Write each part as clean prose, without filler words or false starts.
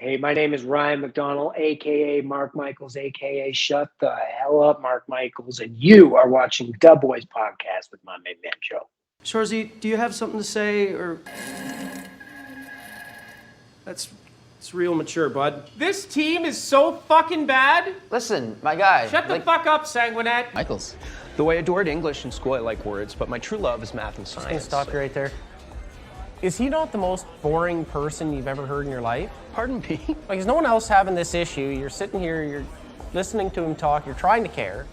Hey, my name is Ryan McDonell, aka Mark Michaels, aka Shut the Hell Up, Mark Michaels, and you are watching Da Boys Podcast with my main man Joe. Shoresy, do you have something to say, or it's real mature, bud. This team is so fucking bad. Listen, my guy. Shut the fuck up, Sanguinet. Michaels. The way I adored English in school, I like words, but my true love is math and science. Can stop you right there. Is he not the most boring person you've ever heard in your life? Pardon me? Like, is no one else having this issue? You're sitting here, you're listening to him talk, you're trying to care,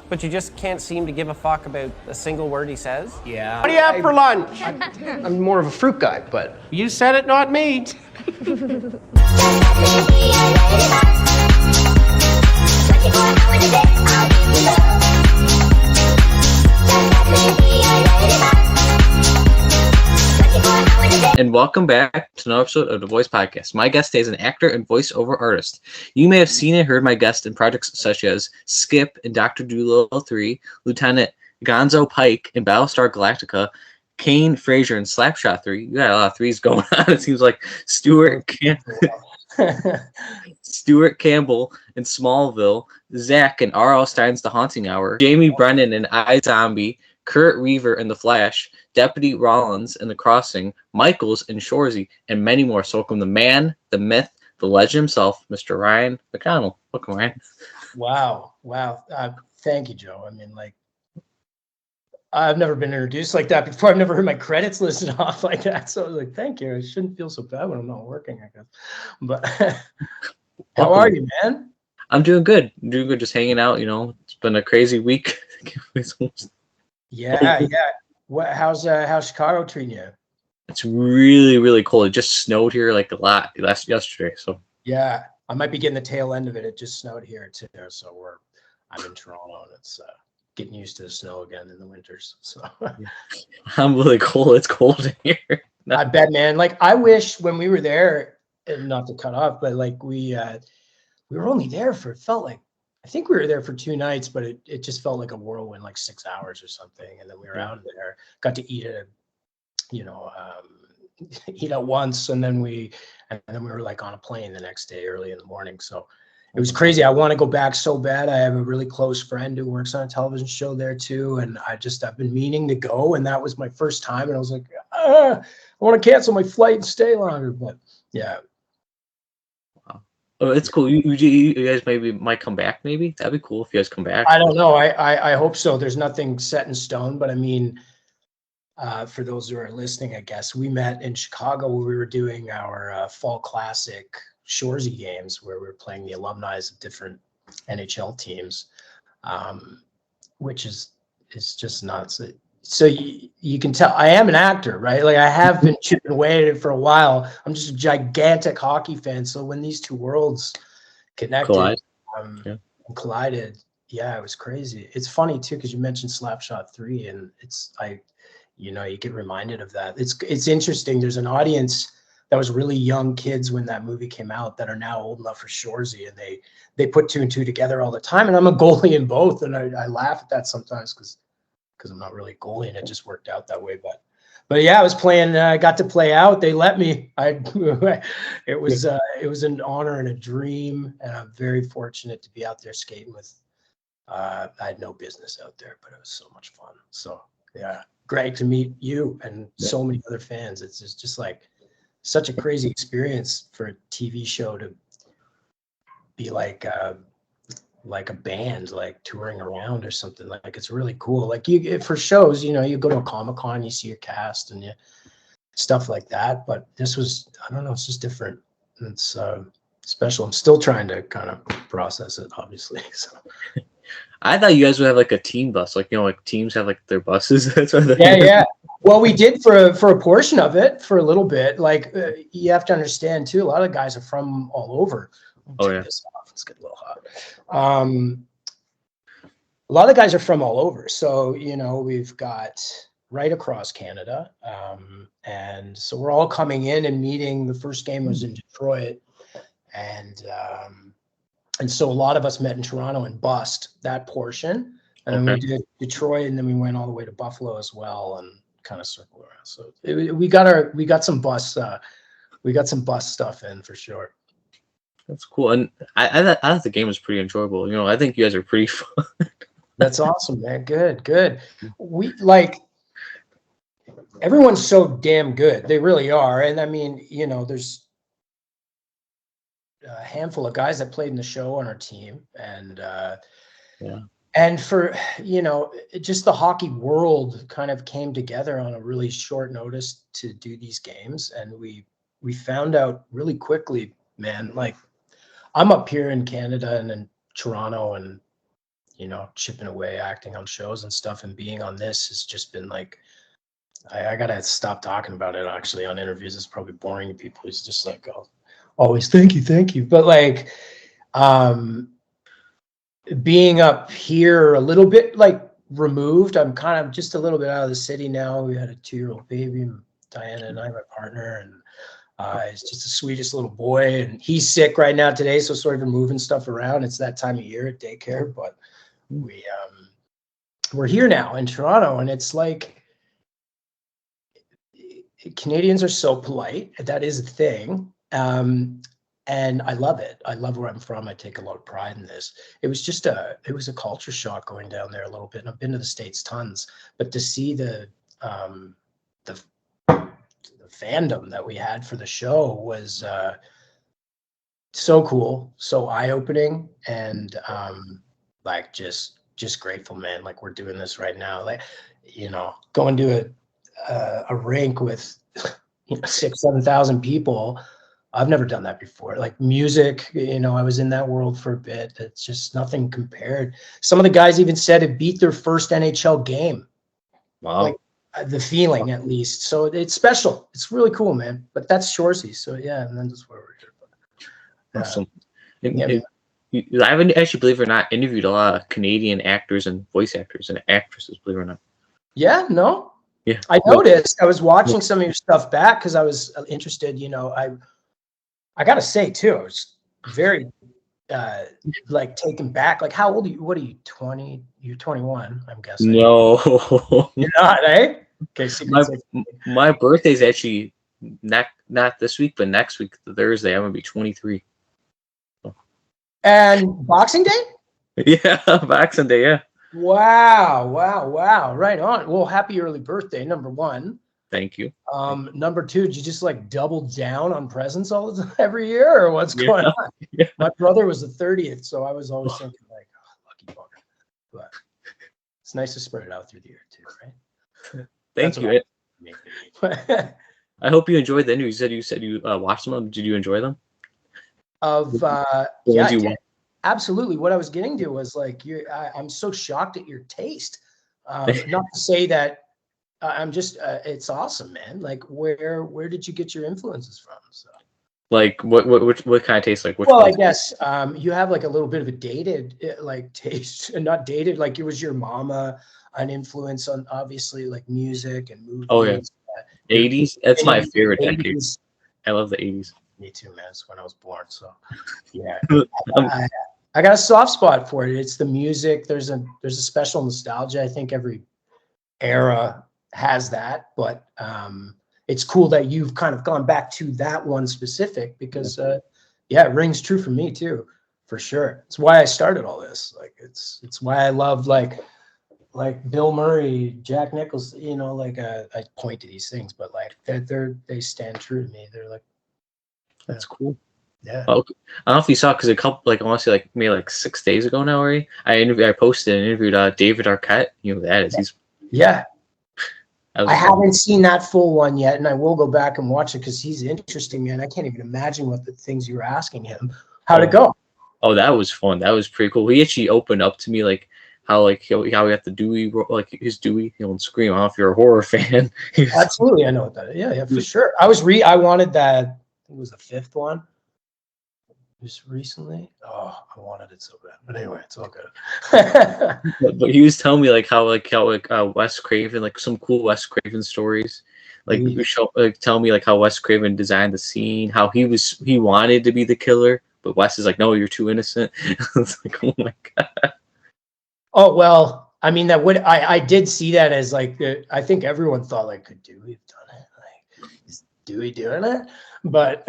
but you just can't seem to give a fuck about a single word he says? Yeah. What do you have for lunch? I'm more of a fruit guy, but... You said it, not me. And welcome back to another episode of the Voice Podcast. My guest today is an actor and voiceover artist. You may have seen and heard my guest in projects such as Skip in Dr. Dolittle 3, Lieutenant Gonzo Pike in Battlestar Galactica, Kane Frazier in Slapshot 3. You got a lot of threes going on. It seems like Stuart Campbell in Smallville, Zach in R.L. Stein's The Haunting Hour, Jamie Brennan in iZombie, Kurt Weaver in The Flash, Deputy Rollins in The Crossing, Michaels in Shoresy, and many more. So welcome the man, the myth, the legend himself, Mr. Ryan McDonell. Welcome, Ryan. Wow. Thank you, Joe. I mean, like, I've never been introduced like that before. I've never heard my credits listed off like that. So I was like, thank you. I shouldn't feel so bad when I'm not working, I guess. But how are you, man? I'm doing good. Just hanging out, you know. It's been a crazy week. Yeah. How's Chicago treating you? It's really, really cold. It just snowed here like a lot yesterday. So yeah, I might be getting the tail end of it. It just snowed here too. So I'm in Toronto and it's getting used to the snow again in the winters. So I'm really cold. It's cold in here. I bet, man. Like, I wish when we were there, and not to cut off, but like we were only there for, it felt like, I think we were there for 2 nights, but it just felt like a whirlwind, like 6 hours or something. And then we were out of there, got to eat eat at once. And then we were like on a plane the next day early in the morning. So it was crazy. I want to go back so bad. I have a really close friend who works on a television show there too. And I've been meaning to go. And that was my first time. And I was like, I want to cancel my flight and stay longer. But yeah. Oh, it's cool. You guys might come back. Maybe that'd be cool if you guys come back. I don't know. I hope so. There's nothing set in stone, but I mean, for those who are listening, I guess we met in Chicago where we were doing our fall classic Shoresy games, where we were playing the alumni of different NHL teams, which is just nuts. So you can tell I am an actor, right? Like, I have been chipping away at it for a while. I'm just a gigantic hockey fan. So when these two worlds connected, collided, yeah, it was crazy. It's funny too, because you mentioned Slapshot 3, and you get reminded of that. It's interesting. There's an audience that was really young kids when that movie came out that are now old enough for Shoresy, and they put 2 and 2 together all the time. And I'm a goalie in both, and I laugh at that sometimes because I'm not really a goalie, and it just worked out that way. But yeah, I was playing. I got to play out. They let me. It was an honor and a dream, and I'm very fortunate to be out there skating with. I had no business out there, but it was so much fun. So yeah, great to meet you and so many other fans. It's just like such a crazy experience for a TV show to be like a band, like touring around or something. Like, it's really cool. Like, for shows, you go to a Comic-Con, you see your cast and stuff like that. But this was, I don't know, it's just different. It's special. I'm still trying to kind of process it, obviously. So I thought you guys would have like a team bus, like like teams have like their buses. That's what yeah. Well, we did for a portion of it, for a little bit. Like, you have to understand too, a lot of guys are from all over. This off. Let's get a little hot. A lot of guys are from all over. So, we've got right across Canada. And so we're all coming in and meeting. The first game was in Detroit. And so a lot of us met in Toronto and bussed that portion. And then we did Detroit, and then we went all the way to Buffalo as well and kind of circled around. So we got some bus stuff in for sure. That's cool. And I thought the game was pretty enjoyable. You know, I think you guys are pretty fun. That's awesome, man. Good, good. We like everyone's so damn good. They really are. And I mean, you know, there's a handful of guys that played in the show on our team, and Yeah. and for, you know, just the hockey world kind of came together on a really short notice to do these games, and we found out really quickly, man. Like, I'm up here in Canada and in Toronto, and you know, chipping away, acting on shows and stuff, and being on this has just been like, I gotta stop talking about it actually on interviews. It's probably boring to people. It's just like, oh, always thank you. But like, being up here a little bit like removed, I'm kind of just a little bit out of the city now. We had a 2-year-old baby, Diana and I, my partner, and he's just the sweetest little boy. And he's sick right now today, so sort of moving stuff around. It's that time of year at daycare, but we're here now in Toronto, and it's like Canadians are so polite. That is a thing. And I love it. I love where I'm from. I take a lot of pride in this. It was a culture shock going down there a little bit. And I've been to the States tons, but to see the fandom that we had for the show was so cool, so eye-opening, and like just grateful, man. Like, we're doing this right now. Like, you know, going to a rink with 6,000-7,000 people. I've never done that before. Like, music, you know, I was in that world for a bit. It's just nothing compared. Some of the guys even said it beat their first NHL game. Wow. Like, the feeling, at least. So it's special. It's really cool, man. But that's Shoresy. So yeah, and then that's where we're here. Awesome. Yeah. I haven't actually, believe it or not, interviewed a lot of Canadian actors and voice actors and actresses, believe it or not. Yeah, no. Yeah. I noticed. I was watching some of your stuff back because I was interested. You know, I gotta say too, I was very like taken back. Like, how old are you? What are you, 20? You're 21, I'm guessing. No. You're not, eh? Okay, so my birthday's actually not this week, but next week, Thursday, I'm gonna be 23. And Boxing Day? Yeah, Boxing Day, yeah. Wow. Right on. Well, happy early birthday, number one. Thank you. Number two, did you just like double down on presents all the time every year, or what's going on? Yeah. My brother was the 30th, so I was always thinking like, oh, lucky bugger. But it's nice to spread it out through the year too, right? Thank you. I hope you enjoyed the interview. You said you watched them. Did you enjoy them? Yeah, absolutely. What I was getting to was like, I'm so shocked at your taste. Not to say that I'm just, it's awesome, man. Like, where did you get your influences from? So, like, what kind of taste? Like, well, I guess you have like a little bit of a dated like taste, and not dated. Like, it was your mama an influence on, obviously, like music and movies. Oh yeah, 80s. That's my favorite decade. I love the 80s. Me too, man. It's when I was born. So, yeah, I got a soft spot for it. It's the music. There's a special nostalgia. I think every era has that, but it's cool that you've kind of gone back to that one specific, because yeah, it rings true for me too, for sure. It's why I started all this. Like, it's why I love like Bill Murray, Jack Nicholson, you know, like I point to these things, but like they stand true to me. They're like, that's cool. Yeah. Well, I don't know if you saw, because a couple, like, I want to say, like, maybe like 6 days ago now already, I posted and interviewed David Arquette. You know who that is? He's I haven't seen that full one yet, and I will go back and watch it because he's interesting, man. I can't even imagine what the things you were asking him. How'd it go? Oh, that was fun. That was pretty cool. He actually opened up to me like how he got the Dewey, like his Dewey, you know, and Scream. I don't know if you're a horror fan. Absolutely, I know what that is. Yeah, for sure. I wanted that. I think it was the 5th one. Just recently. Oh, I wanted it so bad. But anyway, it's all good. but he was telling me how Wes Craven, like some cool Wes Craven stories. Like, tell me like how Wes Craven designed the scene, how he wanted to be the killer, but Wes is like, no, you're too innocent. It's like, oh my god. Oh well, I mean, I did see that as like, I think everyone thought like, could Dewey have done it? Like, is Dewey doing it? But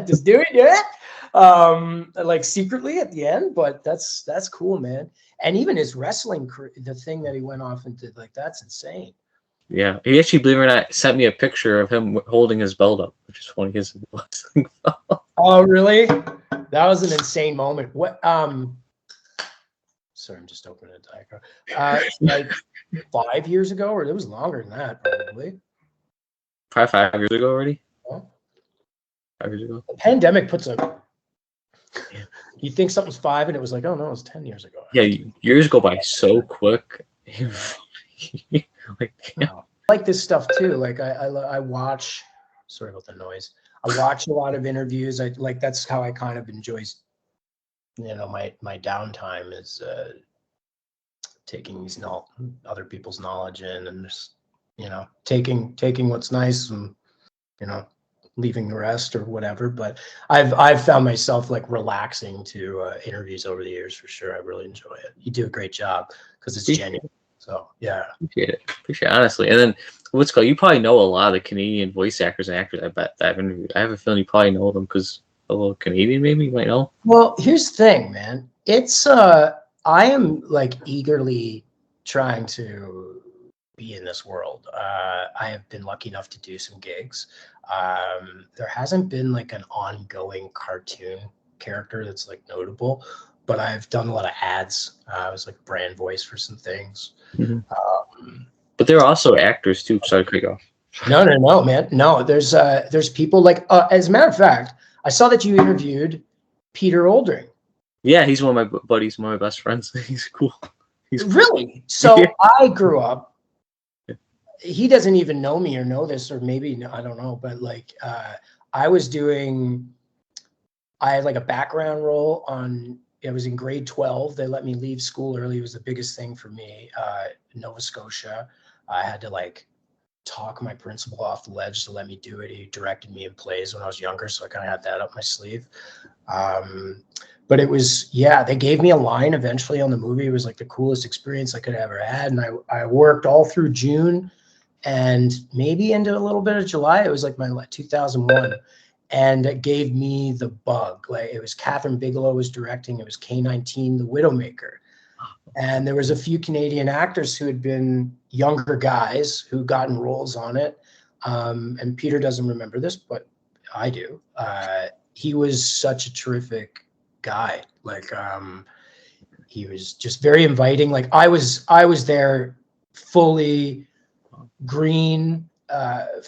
does Dewey do it? like secretly at the end, but that's cool, man. And even his wrestling career, the thing that he went off and did, like, that's insane. Yeah, he actually, believe it or not, sent me a picture of him holding his belt up, which is funny. His wrestling belt. Oh, really? That was an insane moment. What? Sorry, I'm just opening a diagram. Like 5 years ago, or it was longer than that, probably. Probably 5 years ago already. Yeah. 5 years ago. The pandemic puts a. You think something's 5, and it was like, oh no, it was 10 years ago. Yeah, years go by so quick. Like, yeah. I like this stuff too. Like I watch. Sorry about the noise. I watch a lot of interviews. I like that's how I kind of enjoy. You know, my downtime is taking these other people's knowledge in, and just taking what's nice and leaving the rest or whatever. But I've found myself like relaxing to interviews over the years for sure. I really enjoy it. You do a great job because it's genuine. So yeah, appreciate it, honestly. And then what's called, you probably know a lot of the Canadian voice actors and actors. I bet that I've interviewed. I have a feeling you probably know them because a little Canadian, maybe you might know. Well, here's the thing, man. It's I am like eagerly trying to be in this world. I have been lucky enough to do some gigs. There hasn't been like an ongoing cartoon character that's like notable, but I've done a lot of ads. I was like brand voice for some things. Mm-hmm. But they're also actors too. Sorry to cut you off. No, man. No, there's people like as a matter of fact, I saw that you interviewed Peter Oldring. Yeah, he's one of my buddies, one of my best friends. He's cool. He's cool. Really? So Yeah. I grew up. He doesn't even know me or know this, or maybe I don't know. But like, I had like a background role on. I was in grade 12. They let me leave school early. It was the biggest thing for me. Nova Scotia. I had to like talk my principal off the ledge to let me do it. He directed me in plays when I was younger, so I kind of had that up my sleeve. But it was, they gave me a line eventually on the movie. It was like the coolest experience I could have ever had. And I worked all through June and maybe into a little bit of July. It was like my 2001. And it gave me the bug. Like it was Catherine Bigelow was directing. It was K-19, The Widowmaker. And there was a few Canadian actors who had been younger guys who gotten roles on it. And Peter doesn't remember this, but I do. He was such a terrific guy. Like he was just very inviting. Like I was there fully green,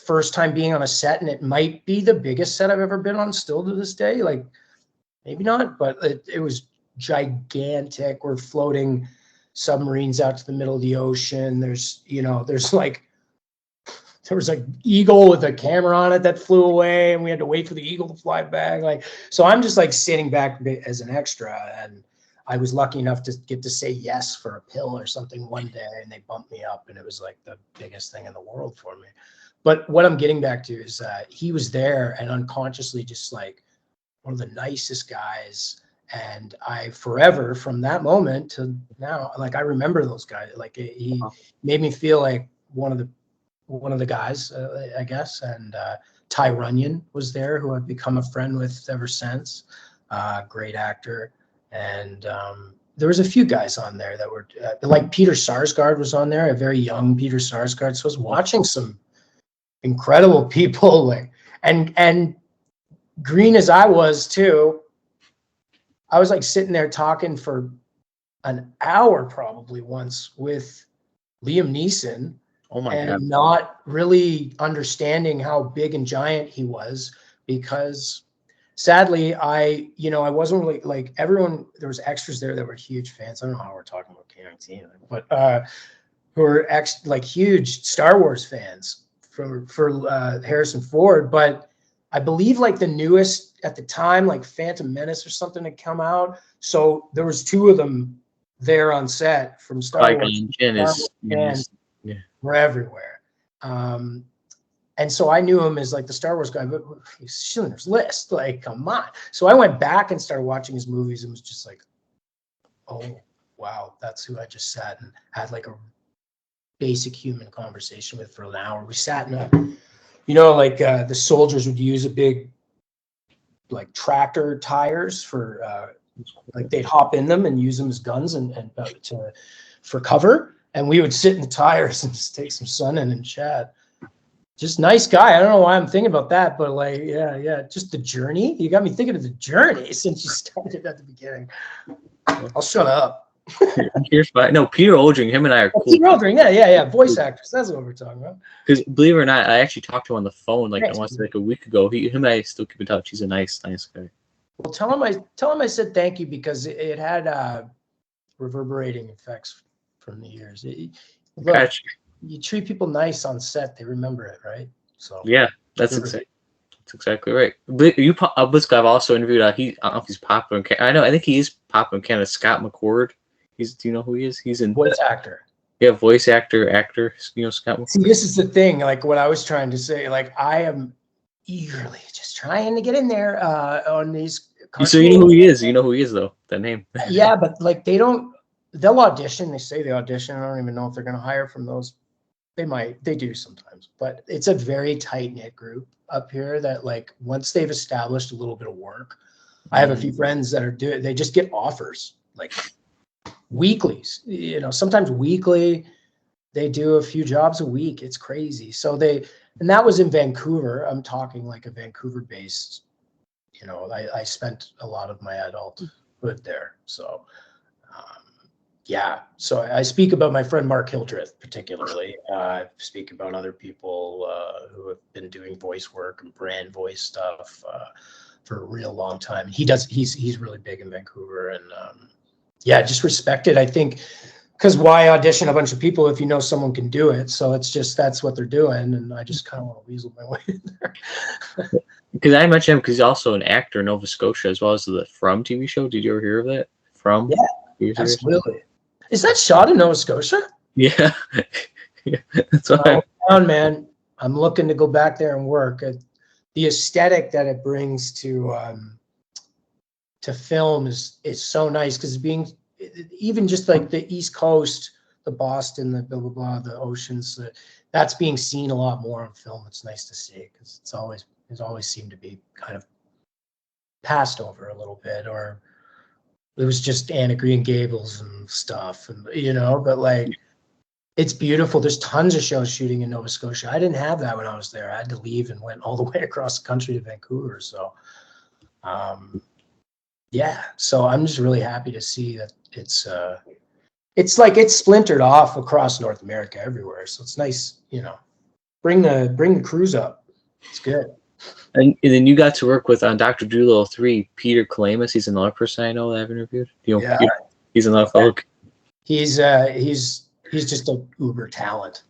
first time being on a set, and it might be the biggest set I've ever been on still to this day. Like maybe not, but it was gigantic. We're floating submarines out to the middle of the ocean. There was like eagle with a camera on it that flew away, and we had to wait for the eagle to fly back. Like, so I'm just like sitting back as an extra, and I was lucky enough to get to say yes for a pill or something one day, and they bumped me up, and it was like the biggest thing in the world for me. But what I'm getting back to is he was there and unconsciously just like one of the nicest guys. And I forever from that moment to now, like I remember those guys. Like he made me feel like one of the guys, I guess. And Ty Runyon was there, who I've become a friend with ever since. Great actor. And there was a few guys on there that were like Peter Sarsgaard was on there, a very young Peter Sarsgaard. So I was watching some incredible people, like and green as I was too. I was like sitting there talking for an hour probably once with Liam Neeson. Oh my God. Not really understanding how big and giant he was, because sadly I wasn't really like everyone. There was extras there that were huge fans. I don't know how we're talking about K-19, but who were like huge Star Wars fans for Harrison Ford. But I believe like the newest at the time, like Phantom Menace or something had come out. So there was two of them there on set from Star Wars. Yeah. Were everywhere. And so I knew him as like the Star Wars guy, but he's Schindler's List. Like, come on. So I went back and started watching his movies and was just like, oh, wow, that's who I just sat and had like a basic human conversation with for an hour. We sat in a, like the soldiers would use a big like tractor tires for like they'd hop in them and use them as guns and for cover. And we would sit in the tires and just take some sun in and chat. Just nice guy. I don't know why I'm thinking about that, but like, yeah, just the journey. You got me thinking of the journey since you started at the beginning. I'll shut up. Here's no Peter Oldring. Him and I are cool. Peter Oldring, yeah. Voice actors. That's what we're talking about. Because believe it or not, I actually talked to him on the phone like Thanks, I want to say like a week ago. Him and I still keep in touch. He's a nice guy. Well, tell him I said thank you because it had reverberating effects from the years. Look, Gotcha. you treat people nice on set, they remember it, right? So Yeah, that's exactly right. But I've also interviewed. I don't know if he's popular. I think he is popular in Canada. Scott McCord. Do you know who he is? He's in voice actor. Yeah, voice actor. Scott McCord. See, this is the thing. Like what I was trying to say. Like I am eagerly just trying to get in there on these. So you know who he is. You know who he is though. That name. Yeah, but like they'll audition. They say they audition. I don't even know if they're going to hire from those. They do sometimes, but it's a very tight knit group up here that like once they've established a little bit of work, I have a few friends that they just get offers like weeklies, sometimes weekly. They do a few jobs a week. It's crazy. So and that was in Vancouver. I'm talking like a Vancouver based, I spent a lot of my adulthood there. So, yeah, so I speak about my friend Mark Hildreth particularly. I speak about other people who have been doing voice work and brand voice stuff for a real long time. He's really big in Vancouver, and yeah, just respect it. I think because why audition a bunch of people if you know someone can do it? So it's just that's what they're doing, and I just kind of want to weasel my way in there. Because I mentioned him because he's also an actor in Nova Scotia as well as the From TV show. Did you ever hear of that? From? Yeah, absolutely. Is that shot in Nova Scotia? Yeah. Yeah, that's what Man, I'm looking to go back there and work. The aesthetic that it brings to film is so nice because even just like the East Coast, the Boston, the blah blah blah, the oceans, that's being seen a lot more on film. It's nice to see because it's always seemed to be kind of passed over a little bit, or it was just Anne of Green Gables and stuff, and but like it's beautiful. There's tons of shows shooting in Nova Scotia. I didn't have that when I was there. I had to leave and went all the way across the country to Vancouver. So yeah, so I'm just really happy to see that it's like it's splintered off across North America everywhere. So it's nice, bring the crews up. It's good. And then you got to work with on Dr. Dolittle 3, Peter Kalamis. He's another person I know that I've interviewed. Yeah. He's another fellow. He's just a uber talent,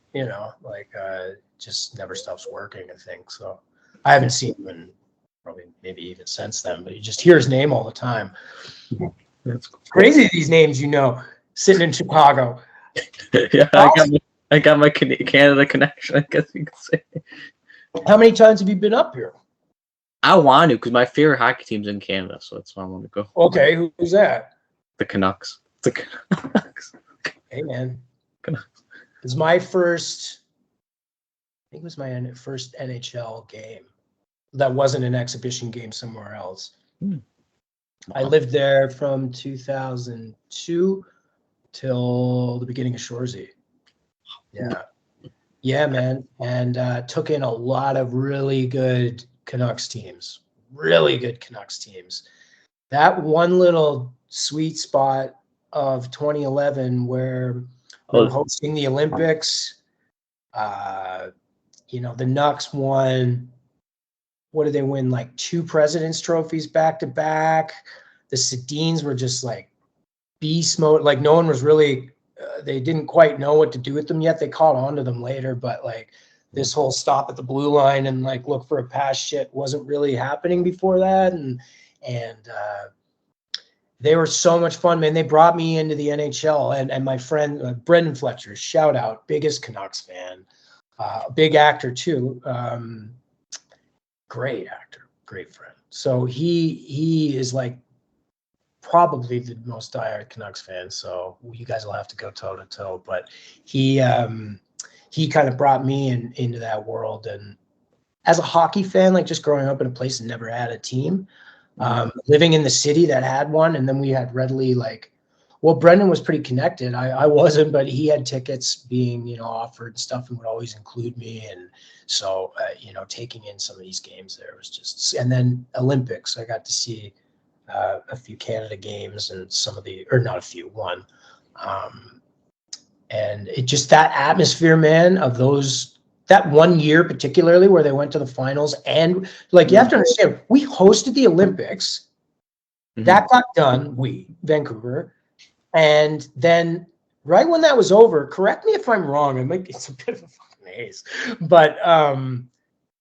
just never stops working, I think. So I haven't seen him in probably maybe even since then, but you just hear his name all the time. That's crazy these names, sitting in Chicago. Yeah, I got my Canada connection, I guess you could say. How many times have you been up here? I want to because my favorite hockey team's in Canada, so that's why I want to go. Okay, who's that? The Canucks. The Canucks. Hey, man. Canucks. It's my first NHL game that wasn't an exhibition game somewhere else. I lived there from 2002 till the beginning of Shoresy. Yeah, man. And took in a lot of really good Canucks teams. That one little sweet spot of 2011 where we were hosting the Olympics, the Nucks won, what did they win? Like 2 President's trophies back to back. The Sedins were just like beast mode. Like no one was really, they didn't quite know what to do with them yet. They caught on to them later, but like this whole stop at the blue line and like look for a pass shit wasn't really happening before that. And they were so much fun, man. They brought me into the NHL and my friend, Brendan Fletcher, shout out, biggest Canucks fan, big actor too. Great actor, great friend. So he is like probably the most diehard Canucks fan. So you guys will have to go toe to toe. But he kind of brought me into that world. And as a hockey fan, like just growing up in a place that never had a team, living in the city that had one. And then we had readily like, well, Brendan was pretty connected. I wasn't, but he had tickets being, offered stuff and would always include me. And so, taking in some of these games there was just, and then Olympics, I got to see a few Canada games and some of the, or not a few, one. And it just, that atmosphere, man, of that 1 year particularly where they went to the finals. And like, you have to understand, we hosted the Olympics. That got done, Vancouver. And then right when that was over, correct me if I'm wrong, it's a bit of a fucking haze, but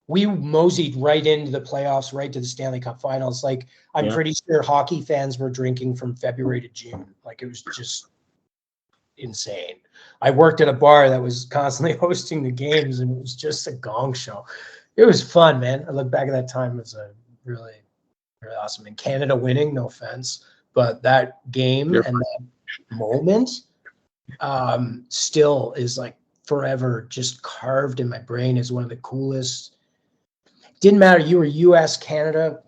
we moseyed right into the playoffs, right to the Stanley Cup finals. Like, I'm pretty sure hockey fans were drinking from February to June. Like, it was just insane. I worked at a bar that was constantly hosting the games, and it was just a gong show. It was fun, man. I look back at that time as a really, really awesome. And Canada winning, no offense, but that game and that moment still is like forever just carved in my brain as one of the coolest. Didn't matter, you were US, Canada,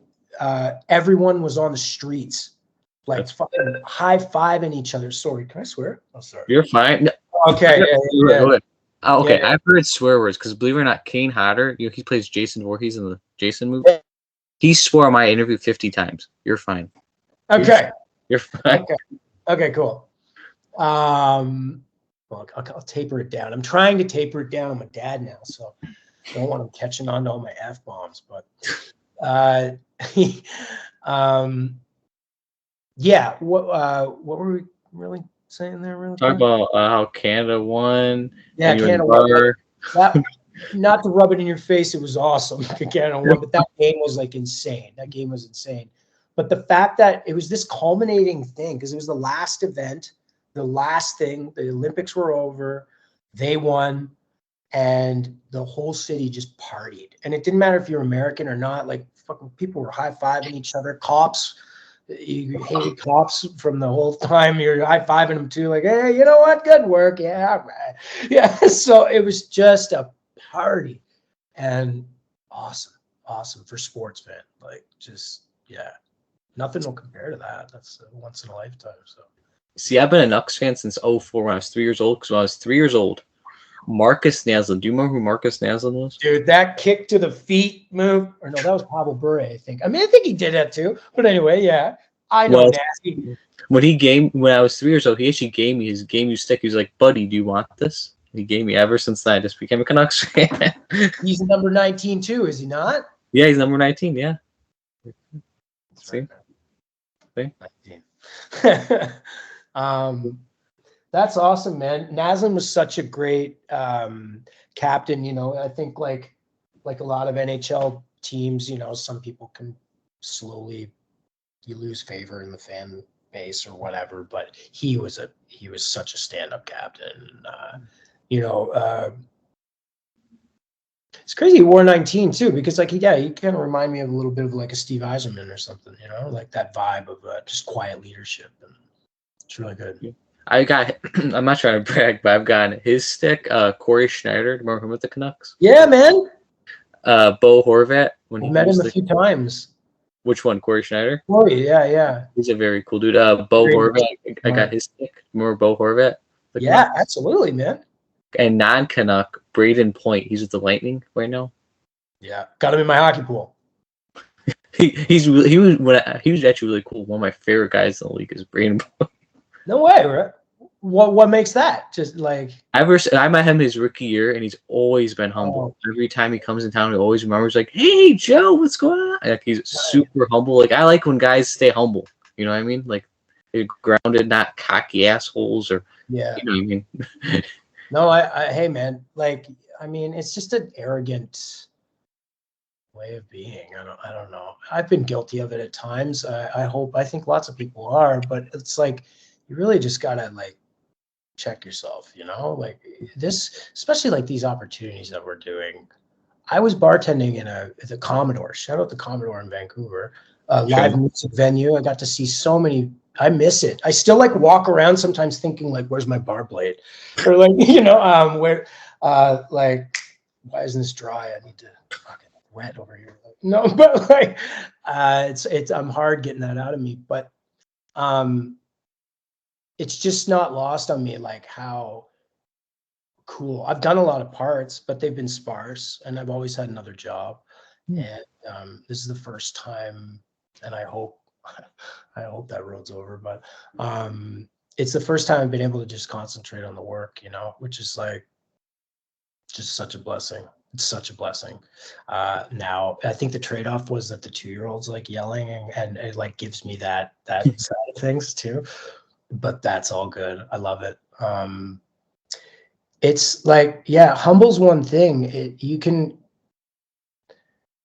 everyone was on the streets, like fucking high-fiving each other. Sorry, can I swear? Oh, sorry. You're fine. Okay. Okay, I've heard swear words because believe it or not, Kane Hodder, he plays Jason Voorhees in the Jason movie. He swore on my interview 50 times. You're fine. Okay. You're fine. Okay, cool. Well, I'll taper it down. I'm trying to taper it down. I'm a dad now, so I don't want him catching on to all my F-bombs. But yeah, what were we really saying there? Really Talk about how Canada won. Yeah, Canada won. Not to rub it in your face, it was awesome. Canada won, but that game was like insane. That game was insane. But the fact that it was this culminating thing, because it was the last event, the last thing, the Olympics were over, they won, and the whole city just partied. And it didn't matter if you're American or not, like fucking people were high-fiving each other. Cops, you hated cops from the whole time. You're high-fiving them too, like, hey, you know what? Good work. Yeah, all right. Yeah. So it was just a party and awesome for sports, man. Like, just, yeah. Nothing will compare to that. That's a once in a lifetime. So, see, I've been a Nucks fan since 04 when I was 3 years old. Because when I was 3 years old, Marcus Naslund. Do you remember who Marcus Naslund was? Dude, that kick to the feet move, or no, that was Pavel Bure, I think. I mean, I think he did that too. But anyway, yeah, I know Nasty. When I was 3 years old, he actually gave me his game use stick. He was like, "Buddy, do you want this?" He gave me. Ever since then, I just became a Canucks fan. He's number 19 too, is he not? Yeah, he's number 19. Yeah. See. Right. 19. That's awesome, man. Naslund was such a great captain. I think like a lot of NHL teams, some people can slowly, you lose favor in the fan base or whatever, but he was such a stand-up captain. It's crazy he wore 19 too, because he kind of remind me of a little bit of like a Steve Yzerman or something, like that vibe of just quiet leadership, and it's really good. I'm not trying to brag, but I've gotten his stick, Corey Schneider. Remember him with the Canucks? Yeah, man. Bo Horvat. When I met him a few times. Which one, Corey Schneider? Corey, yeah. He's a very cool dude. Bo Horvat, I got his stick. Remember Bo Horvat? Yeah, absolutely, man. And non-Canuck, Braden Point. He's with the Lightning right now. Yeah, got him in my hockey pool. He was actually really cool. One of my favorite guys in the league is Braden Point. No way, right? What makes that? Just like I met him his rookie year, and he's always been humble. Every time he comes in town, he always remembers like, "Hey, Joe, what's going on?" Like, he's super humble. Like, I like when guys stay humble. You know what I mean? Like, they're grounded, not cocky assholes, or you know what I mean. No, hey man, like, I mean, it's just an arrogant way of being. I don't know. I've been guilty of it at times. I think lots of people are, but it's like, you really just gotta like check yourself, like this, especially like these opportunities that we're doing. I was bartending at the Commodore. Shout out the Commodore in Vancouver, live music venue. I got to see so many. I miss it. I still like walk around sometimes thinking like, where's my bar blade? Or like, where, like, why isn't this dry? I need to fucking wet over here. Like, No, but like, it's I'm hard getting that out of me, but it's just not lost on me like how cool. I've done a lot of parts, but they've been sparse, and I've always had another job. And this is the first time, and I hope that road's over, but it's the first time I've been able to just concentrate on the work, you know, which is like just such a blessing. It's such a blessing. Now I think the trade-off was that the 2-year-old's like yelling, and it like gives me that side of things too. But that's all good. I love it. It's like, yeah, humble's one thing. You can,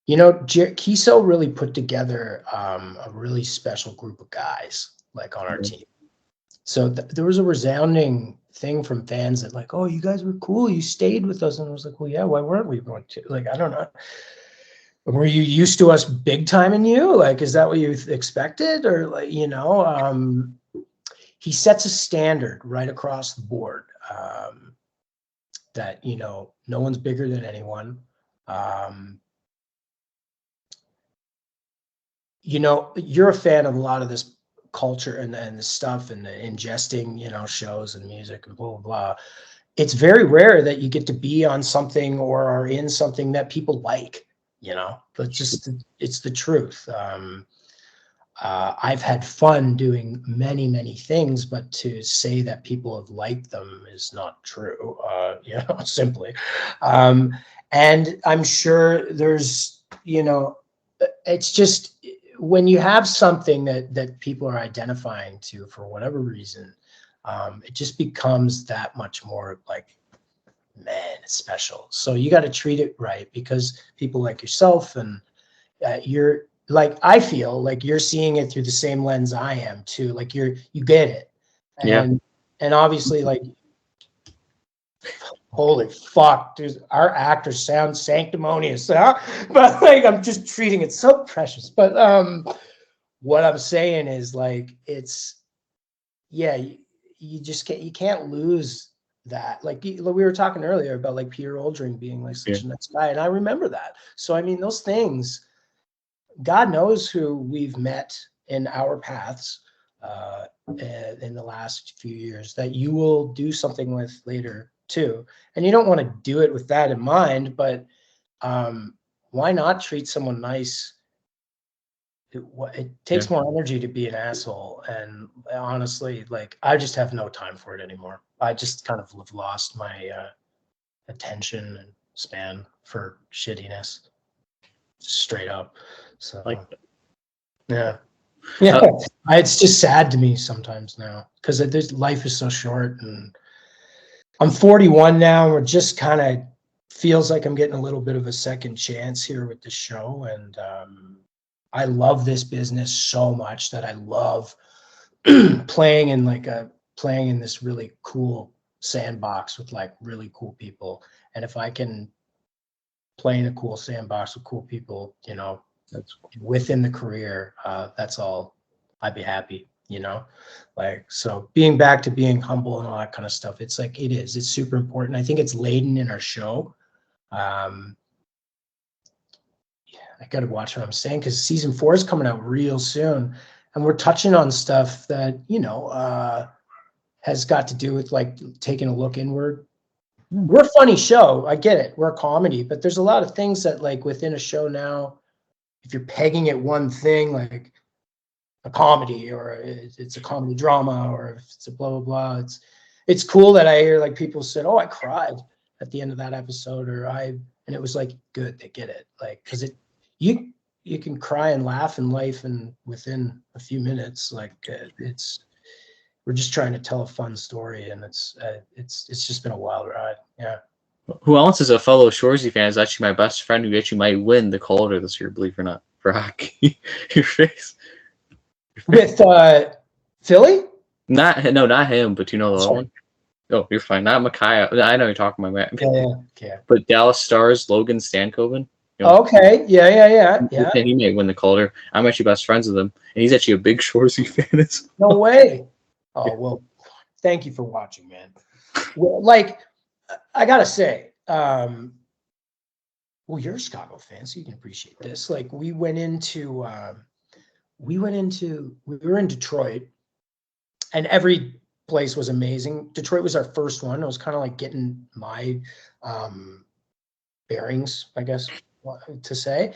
you know, Kiso really put together a really special group of guys like on our team. So there was a resounding thing from fans that like, oh, you guys were cool. You stayed with us. And I was like, well, yeah, why weren't we going to? Like, I don't know. Were you used to us big time in you? Like, is that what you expected? Or like, you know, he sets a standard right across the board that, you know, no one's bigger than anyone. You know, you're a fan of a lot of this culture and the stuff and the ingesting, you know, shows and music and blah, blah, blah. It's very rare that you get to be on something or are in something that people like, you know, but just, it's the truth. I've had fun doing many, many things, but to say that people have liked them is not true, you know, simply. And I'm sure there's, you know, it's just when you have something that people are identifying to for whatever reason, it just becomes that much more like, man, it's special. So you got to treat it right because people like yourself and you're, like, I feel like you're seeing it through the same lens I am too. Like you get it. And, and obviously like, holy fuck, dude, our actors sound sanctimonious, huh? But like, I'm just treating it so precious. But what I'm saying is like, it's, yeah, you just can't lose that. Like we were talking earlier about like Peter Oldring being like such a nice guy. And I remember that. So, I mean, those things, God knows who we've met in our paths in the last few years that you will do something with later too. And you don't want to do it with that in mind, but why not treat someone nice? It takes more energy to be an asshole. And honestly, like, I just have no time for it anymore. I just kind of have lost my attention and span for shittiness. Straight up. So Like, yeah. It's just sad to me sometimes now because this life is so short, and I'm 41 now, and we're just kind of feels like I'm getting a little bit of a second chance here with the show. And I love this business so much that I love playing in this really cool sandbox with like really cool people. And if I can play in a cool sandbox with cool people, you know, that's within the career, that's all. I'd be happy, you know, like, so being back to being humble and all that kind of stuff, it's like, it's super important. I think it's laden in our show. I got to watch what I'm saying because season 4 is coming out real soon, and we're touching on stuff that, you know, has got to do with like taking a look inward. We're a funny show. I get it. We're a comedy, but there's a lot of things that like within a show now, if you're pegging it one thing, like a comedy or it's a comedy drama or if it's a blah, blah, blah. It's cool that I hear like people said, oh, I cried at the end of that episode, and it was like, good, they get it. Like, cause you can cry and laugh in life and within a few minutes, like we're just trying to tell a fun story, and it's just been a wild ride. Yeah. Who else is a fellow Shoresy fan is actually my best friend who actually might win the Calder this year, believe it or not, for hockey. Your face. With Philly? Not him, but you know the other one? Oh, you're fine. Not Micaiah. I know you're talking about Matt. Yeah. But Dallas Stars, Logan Stankoven. You know, okay. Yeah. he might win the Calder. I'm actually best friends with him, and he's actually a big Shoresy fan as well. No way. Oh, well, thank you for watching, man. Well, like, I gotta say, well, you're a Chicago fan, so you can appreciate this. Like we were in Detroit, and every place was amazing. Detroit was our first one. It was kind of like getting my bearings, I guess to say.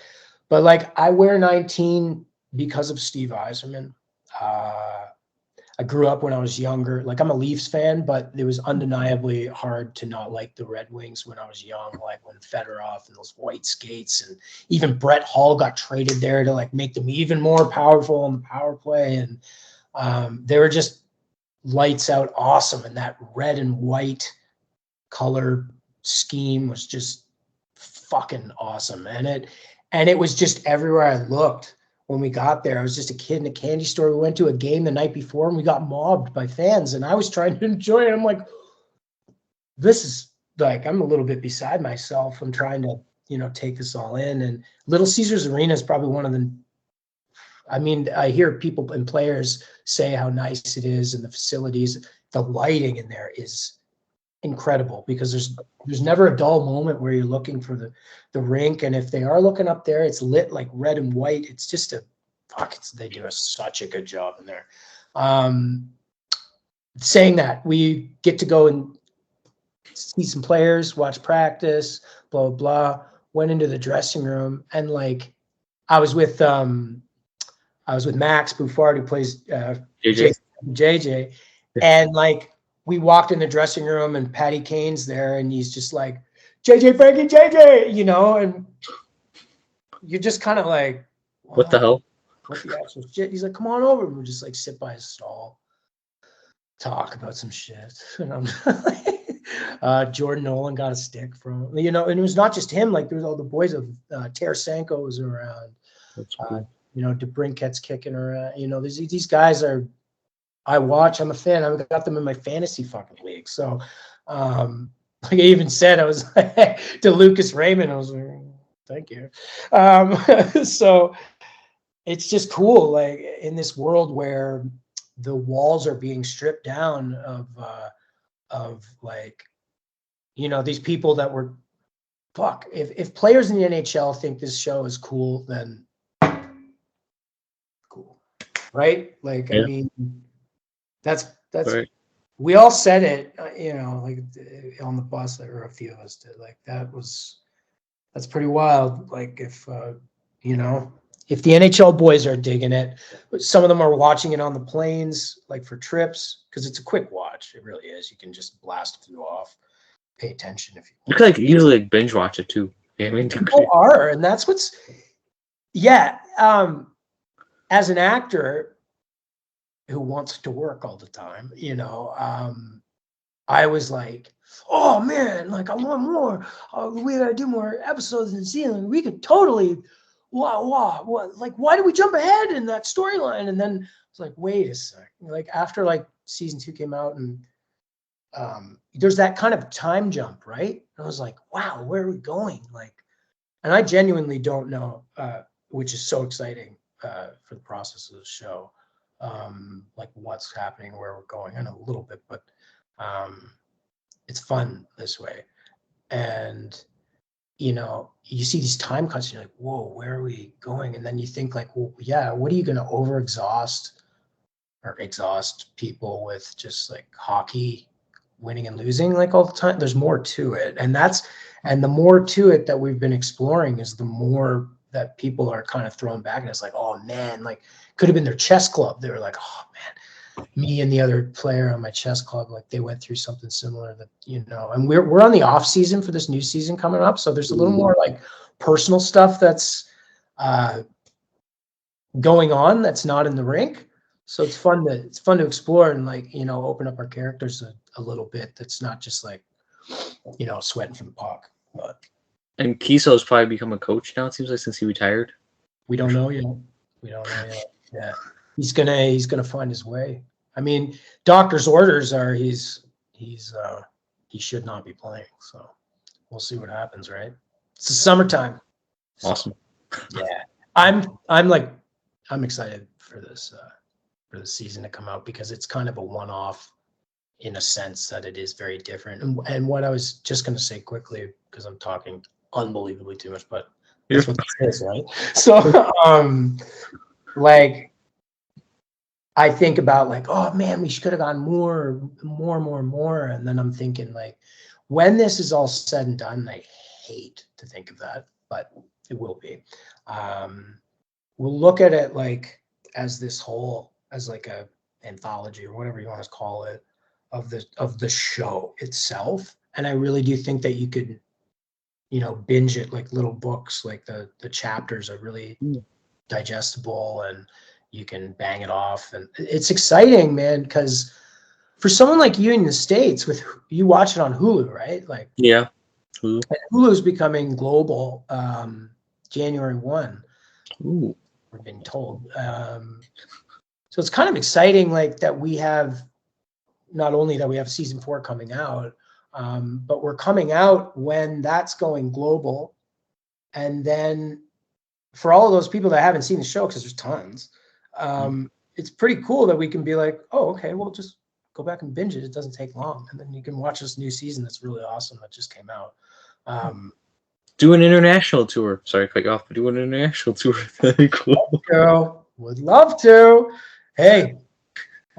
But like I wear 19 because of Steve Yzerman. I grew up when I was younger. Like I'm a Leafs fan, but it was undeniably hard to not like the Red Wings when I was young. Like when Fedorov and those white skates, and even Brett Hull got traded there to like make them even more powerful on the power play. And they were just lights out awesome. And that red and white color scheme was just fucking awesome. And it was just everywhere I looked. When we got there, I was just a kid in a candy store. We went to a game the night before and we got mobbed by fans, and I was trying to enjoy it. I'm like, this is like, I'm a little bit beside myself. I'm trying to, take this all in. And Little Caesars Arena is probably one of the, I mean, I hear people and players say how nice it is and the facilities, the lighting in there is incredible, because there's never a dull moment where you're looking for the rink. And if they are looking up there, it's lit like red and white. It's just they do such a good job in there. Saying that, we get to go and see some players, watch practice, blah, blah, blah. Went into the dressing room, and like I was with Max Buffard, who plays JJ, and like we walked in the dressing room and Patty Kane's there, and he's just like, JJ Frankie, JJ, and you're just kind of like, What the hell? What the actual shit? He's like, come on over. We'll just like sit by his stall, talk about some shit. And I'm like, Jordan Nolan got a stick from, and it was not just him. Like there was all the boys of Tarasenko was around. That's cool. DeBrincat's kicking around. These guys are, I watch. I'm a fan. I've got them in my fantasy fucking league. So, like I even said, I was like, to Lucas Raymond, I was like, thank you. So it's just cool, like in this world where the walls are being stripped down of like, these people that were, fuck. If players in the NHL think this show is cool, then cool, right? Like, yeah. I mean. That's right. We all said it, like on the bus, there were a few of us did. Like that's pretty wild. Like if the NHL boys are digging it, but some of them are watching it on the planes, like for trips, because it's a quick watch. It really is. You can just blast through off, pay attention if you want. You could like easily like binge watch it too. Yeah, I mean, people are, and that's what's, yeah. As an actor who wants to work all the time, I was like, oh man, like I want more. We gotta do more episodes in season. We could totally, like why did we jump ahead in that storyline? And then I was like, wait a second. Like after like season 2 came out, and there's that kind of time jump, right? And I was like, wow, where are we going? Like, and I genuinely don't know, which is so exciting for the process of the show. Like what's happening, where we're going. I know a little bit, but it's fun this way. And you see these time cuts and you're like, whoa, where are we going? And then you think like, well, yeah, what are you going to overexhaust or exhaust people with just like hockey winning and losing like all the time? There's more to it. And the more to it that we've been exploring is the more that people are kind of thrown back, and it's like, oh man, like could have been their chess club. They were like, oh man, me and the other player on my chess club, like they went through something similar that, and we're on the off season for this new season coming up. So there's a little more like personal stuff that's going on that's not in the rink. So it's fun to explore and like, open up our characters a little bit. That's not just like, sweating for the puck. But and Kiso's probably become a coach now, it seems like, since he retired. We don't know yet. Yeah. He's gonna find his way. I mean, doctor's orders are he should not be playing. So we'll see what happens, right? It's the summertime. Awesome. Yeah. I'm excited for this for the season to come out, because it's kind of a one-off in a sense that it is very different. And what I was just gonna say quickly, because I'm talking unbelievably too much, but You're that's what this is, right? So, like, I think about like, oh man, we could have gone more, and then I'm thinking like, when this is all said and done, I hate to think of that, but it will be. We'll look at it like as this whole, as like a anthology or whatever you want to call it, of the show itself. And I really do think that you could, you know, binge it like little books. Like the chapters are really digestible, and you can bang it off. And it's exciting, man, because for someone like you in the States, with you watch it on Hulu, right? Like, Yeah. Ooh. Hulu's becoming global January 1. Ooh. We're being told. So it's kind of exciting, like that we have, not only that we have season 4 coming out, but we're coming out when that's going global. And then for all of those people that haven't seen the show, because there's tons, it's pretty cool that we can be like, oh, okay, we'll just go back and binge it. It doesn't take long. And then you can watch this new season that's really awesome that just came out. Do an international tour. Sorry to cut you off, but do an international tour. That'd be cool. Girl, would love to. Hey,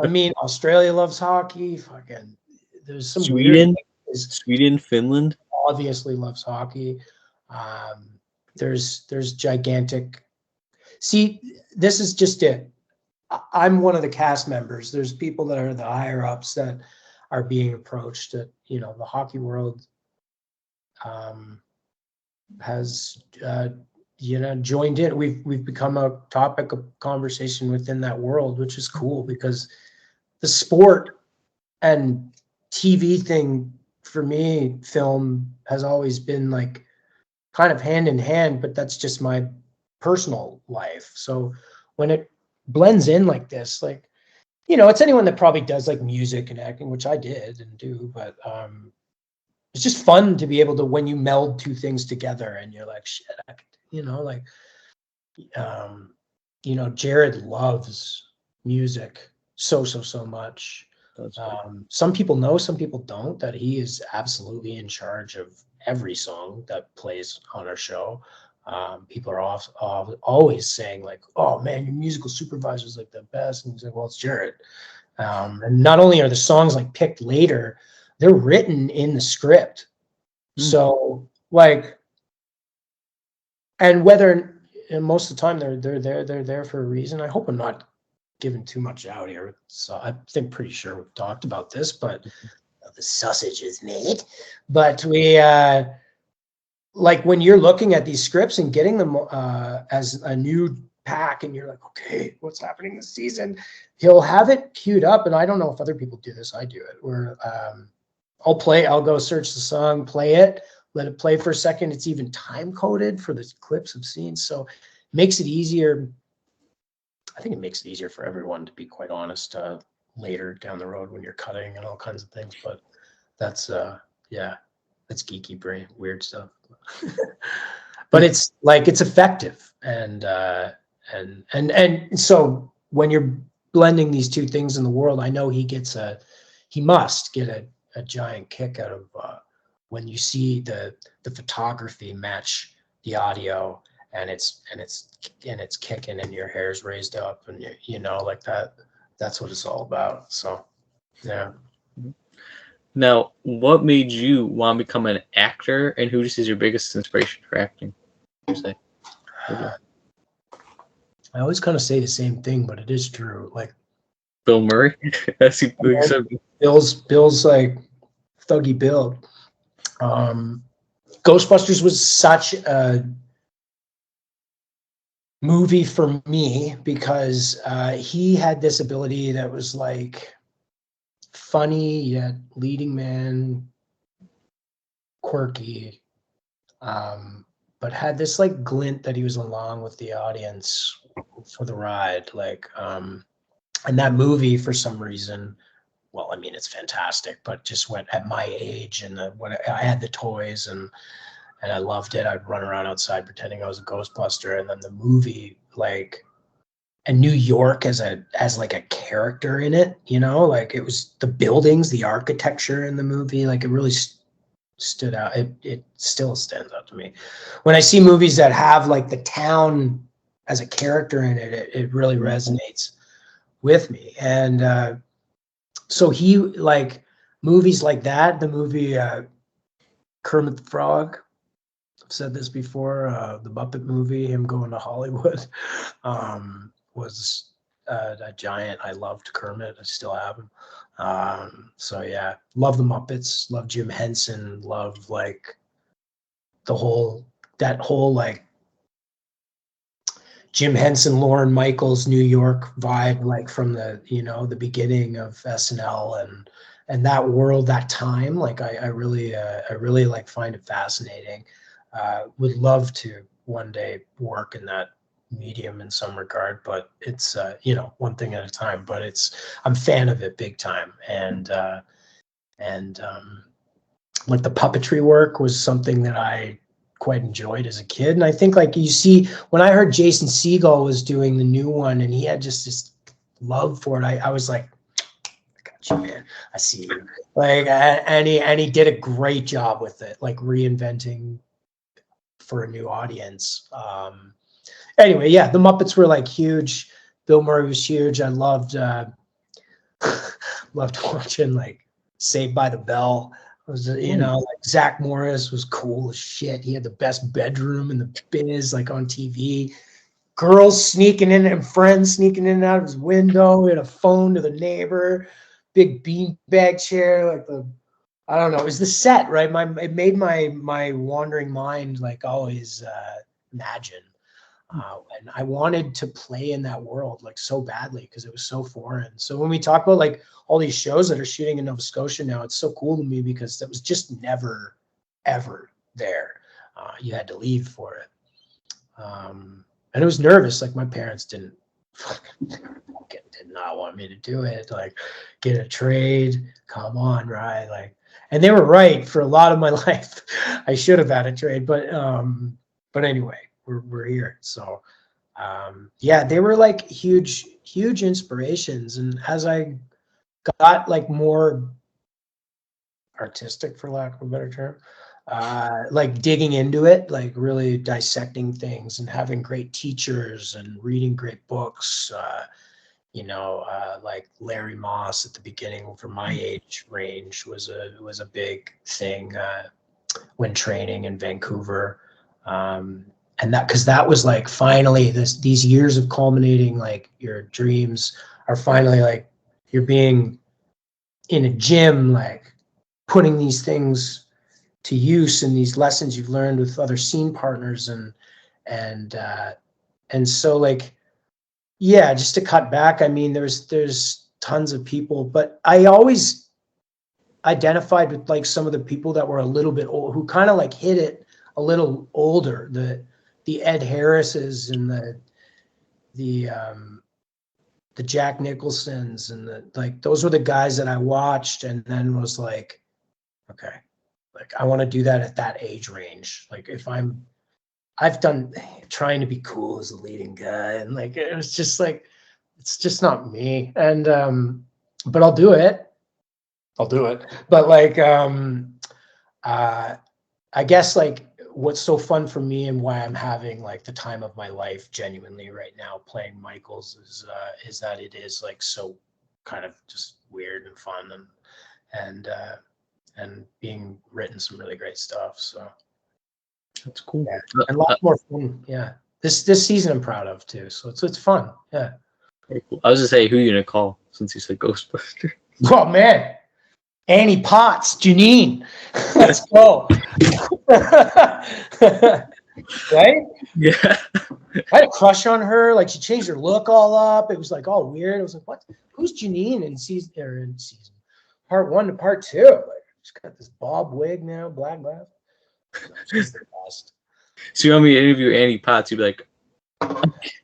I mean, Australia loves hockey. Fucking, there's some Sweden, weird Sweden, Finland. obviously loves hockey. There's gigantic. See, this is just it. I'm one of the cast members. There's people that are the higher ups that are being approached. That, you know, the hockey world has you know, joined in. We've become a topic of conversation within that world, which is cool, because the sport and TV thing for me, film, has always been like kind of hand in hand, but that's just my personal life. So when it blends in like this, like, you know, it's anyone that probably does like music and acting, which I did and do, but it's just fun to be able to, when you meld two things together and you're like, shit, you know, like, you know, Jared loves music so much. Some people know, some people don't, that he is absolutely in charge of every song that plays on our show. People are always saying like, oh man, your musical supervisor is like the best. And he's like, well, it's Jared. And not only are the songs like picked later, they're written in the script. So like, and whether, and most of the time they're there for a reason. I hope I'm not giving too much out here. So I think pretty sure we've talked about this, but the sausage is made. But we, like when you're looking at these scripts and getting them as a new pack, and you're like, okay, what's happening this season? He'll have it queued up, and I don't know if other people do this. I do it where I'll go search the song, play it, let it play for a second. It's even time coded for the clips of scenes, so it makes it easier. I think it makes it easier for everyone, to be quite honest, later down the road when you're cutting and all kinds of things. But that's yeah, that's geeky brain, weird stuff. But it's like, it's effective, and so when you're blending these two things in the world, I know he must get a giant kick out of when you see the photography match the audio, and it's kicking and your hair's raised up, and you know, like that's what it's all about. So yeah. Now, what made you want to become an actor, and who just is your biggest inspiration for acting? You say? I always kind of say the same thing, but it is true. Like Bill Murray. That's Bill's like thuggy Bill. Ghostbusters was such a movie for me because he had this ability that was like funny yet leading man, quirky, but had this like glint that he was along with the audience for the ride. Like, and that movie, for some reason, well, I mean, it's fantastic, but just went at my age, and when I had the toys and I loved it. I'd run around outside pretending I was a Ghostbuster, and then the movie, like, and New York as like a character in it, you know, like it was the buildings, the architecture in the movie, like it really stood out. It still stands out to me. When I see movies that have like the town as a character in it, it really resonates with me. And so he like movies like that, the movie Kermit the Frog. I've said this before, the Muppet movie, him going to Hollywood, was a giant. I loved Kermit. I still have him. So yeah, love the Muppets, love Jim Henson, love like that whole like Jim Henson, Lorne Michaels, New York vibe, like from the, the beginning of SNL and that world, that time. Like I really like find it fascinating. Would love to one day work in that medium in some regard, but it's one thing at a time. But I'm a fan of it big time, and like the puppetry work was something that I quite enjoyed as a kid. And I think like you see when I heard Jason Segel was doing the new one and he had just this love for it, I was like, I got you, man. I see you. Like and he did a great job with it, like reinventing for a new audience. Anyway, yeah, the Muppets were like huge. Bill Murray was huge. I loved watching like Saved by the Bell. It was, like Zach Morris was cool as shit. He had the best bedroom in the biz, like on TV. Girls sneaking in and friends sneaking in and out of his window. He had a phone to the neighbor, big beanbag chair, like I don't know. It was the set, right? It made my wandering mind like always imagine. And I wanted to play in that world like so badly because it was so foreign. So when we talk about like all these shows that are shooting in Nova Scotia now, it's so cool to me because that was just never, ever there. You had to leave for it. And it was nervous. Like my parents did not want me to do it. Like get a trade. Come on, right? Like, and they were right for a lot of my life. I should have had a trade, but anyway. We're here. So yeah, they were like huge inspirations. And as I got like more artistic, for lack of a better term, like digging into it, like really dissecting things and having great teachers and reading great books, like Larry Moss at the beginning for my age range was a big thing when training in Vancouver. And because that was like finally these years of culminating, like your dreams are finally like you're being in a gym, like putting these things to use and these lessons you've learned with other scene partners and so like, yeah, just to cut back, I mean, there's tons of people, but I always identified with like some of the people that were a little bit old, who kind of like hit it a little older, the Ed Harrises and the Jack Nicholsons and those were the guys that I watched and then was like, okay, like I want to do that at that age range. Like if I've done trying to be cool as a leading guy and like it was just like it's just not me. And but I'll do it. But like I guess like what's so fun for me and why I'm having like the time of my life genuinely right now playing Michaels is that it is like so kind of just weird and fun and being written some really great stuff. So That's cool. Yeah. And lots more fun. Yeah. This season I'm proud of too. So it's fun. Yeah. Very cool. I was gonna say, who are you gonna call since you said Ghostbuster? Oh man. Annie Potts, Janine. Let's go. Right? Yeah. I had a crush on her. Like she changed her look all up. It was like all weird. I was like, what? Who's Janine in season part 1 to part 2? Like she's got this bob wig now, black glass. She's the best. So you want me to interview Annie Potts? You'd be like,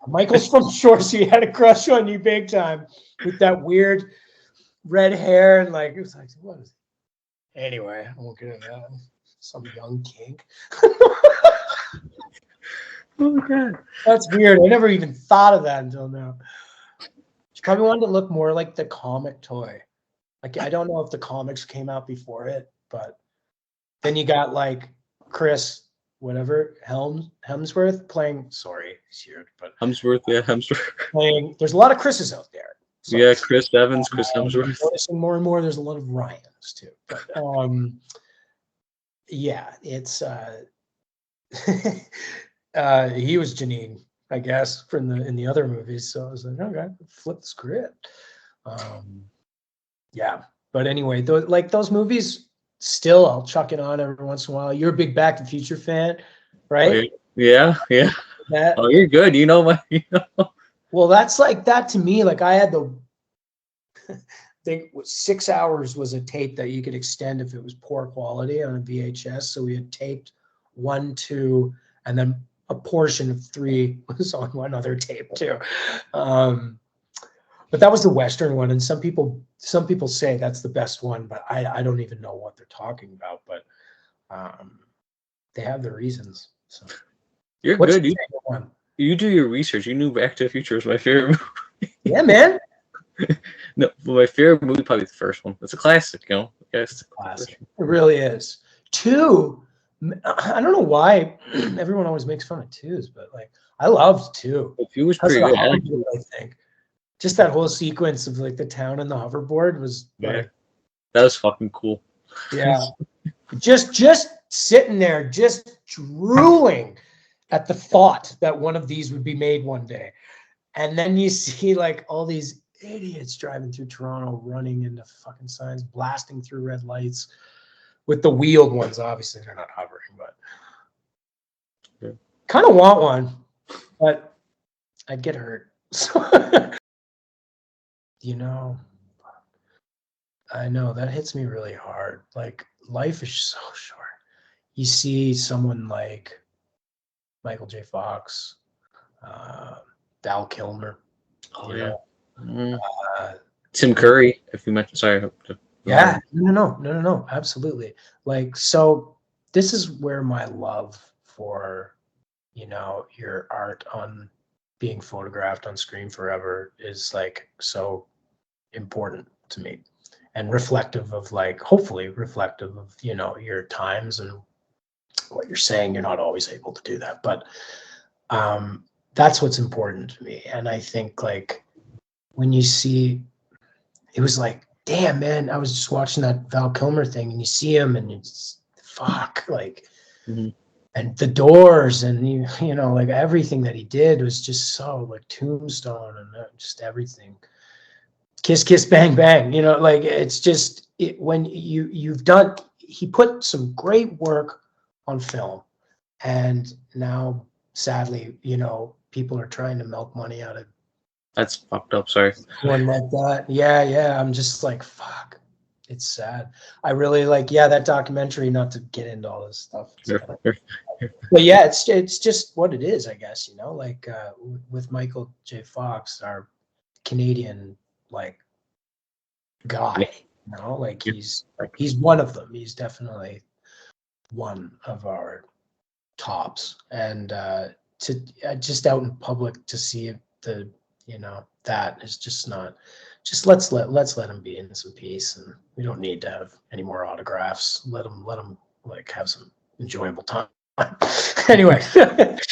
Michael's from Shoresy had a crush on you big time with that weird red hair and like it was like what is it? Anyway, I won't get into that. Some young kink. oh god, that's weird. I never even thought of that until now. She probably wanted to look more like the comic toy. Like I don't know if the comics came out before it, but Then you got like Chris, whatever, Hemsworth playing. Sorry, he's here, but Hemsworth. playing. There's a lot of Chris's out there. So, Yeah, Chris Evans, Chris Hemsworth. noticing more and more. There's a lot of Ryans too. But yeah, it's he was Janine, I guess, in the other movies. So I was like, okay, flip the script. Yeah, but anyway, those movies, still I'll chuck it on every once in a while. You're a big Back to the Future fan, right? Yeah. Oh, you're good. You know. Well, that's like that to me. Like I had I think 6 hours was a tape that you could extend if it was poor quality on a VHS. So we had taped 1, 2, and then a portion of 3 was on one other tape too. But that was the Western one, and some people say that's the best one, but I don't even know what they're talking about. But they have their reasons. So You're what's good. your favorite one? You do your research. You knew Back to the Future was my favorite movie. Yeah, man. No, but my favorite movie probably the first one. It's a classic, you know. Yes, Classic. It really is. 2, I don't know why everyone always makes fun of 2s, but like I loved 2. It was That's pretty what good. I liked, I think. Just that whole sequence of like the town and the hoverboard was like, That was fucking cool. yeah. just sitting there, just drooling at the thought that one of these would be made one day. And then you see like all these idiots driving through Toronto, running into fucking signs, blasting through red lights with the wheeled ones. Obviously, they're not hovering, but kind of want one, but I'd get hurt. You know, I know that hits me really hard. Like life is so short. You see someone like Michael J. Fox, Val Kilmer. Oh you yeah. know, Tim Curry, if you mentioned. Sorry. Yeah, no, absolutely. Like, so this is where my love for, your art on being photographed on screen forever is like so important to me, and reflective of like, hopefully reflective of, your times and what you're saying. You're not always able to do that, but that's what's important to me. And I think like when you see, it was like, damn, man, I was just watching that Val Kilmer thing, and you see him and it's fuck, like, and the Doors, and you know, like everything that he did was just so like Tombstone, and just everything. Kiss Kiss Bang Bang, like it's just when you've done, he put some great work on film, and now sadly, people are trying to milk money out of That's fucked up. Sorry. one like that. Yeah. I'm just like, fuck. It's sad. I really like, that documentary, not to get into all this stuff. But yeah, it's just what it is, I guess, like with Michael J. Fox, our Canadian like guy, like he's one of them. He's definitely one of our tops. And to just out in public to see the that is just not, just let's let him be in some peace, and we don't need to have any more autographs. Let him like have some enjoyable time. Anyway,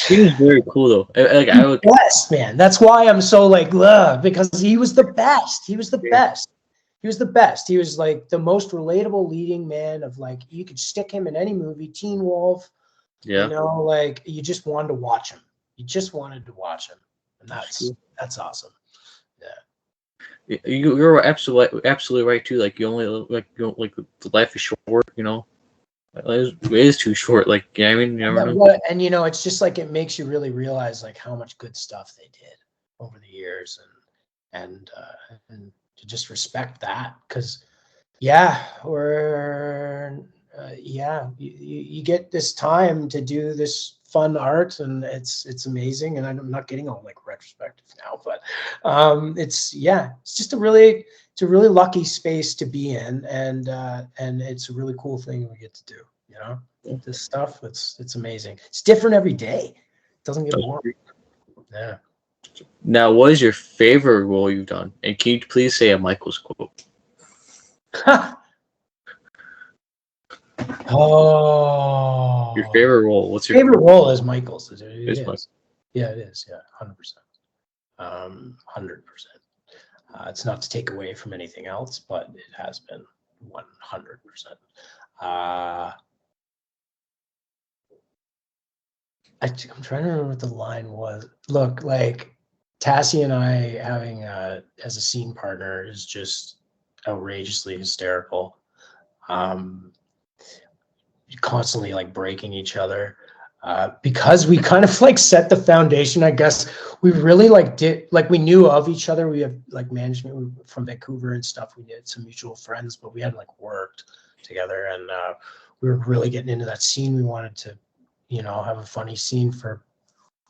He was very cool though. Like I would. yes, man. That's why I'm so like love, because he was the best. He was the best. He was the best. He was like the most relatable leading man of like, you could stick him in any movie, Teen Wolf. Yeah. Like you just wanted to watch him. You just wanted to watch him. And that's awesome. Yeah. You're absolutely right too. Like you only like the life is short. It is too short. Like I mean, you never know. And it's just like it makes you really realize like how much good stuff they did over the years, and to just respect that, because you get this time to do this fun art, and it's amazing. And I'm not getting all like retrospective now, but it's just a really lucky space to be in, and it's a really cool thing we get to do. This stuff, it's amazing. It's different every day. It doesn't get boring. Yeah. Now, what is your favorite role you've done? And can you please say a Michael's quote? Oh, Your favorite role? What's your favorite role is Michael's. It It's is. Mike. Yeah, it is. Yeah, 100%. 100%. It's not to take away from anything else, but it has been 100%. I'm trying to remember what the line was. Look, like Tassie and I having as a scene partner is just outrageously hysterical. Constantly like breaking each other. Because we kind of like set the foundation, I guess we really like did like we knew of each other. We have like management from Vancouver and stuff. We did some mutual friends, but we hadn't like worked together, and we were really getting into that scene. We wanted to, have a funny scene for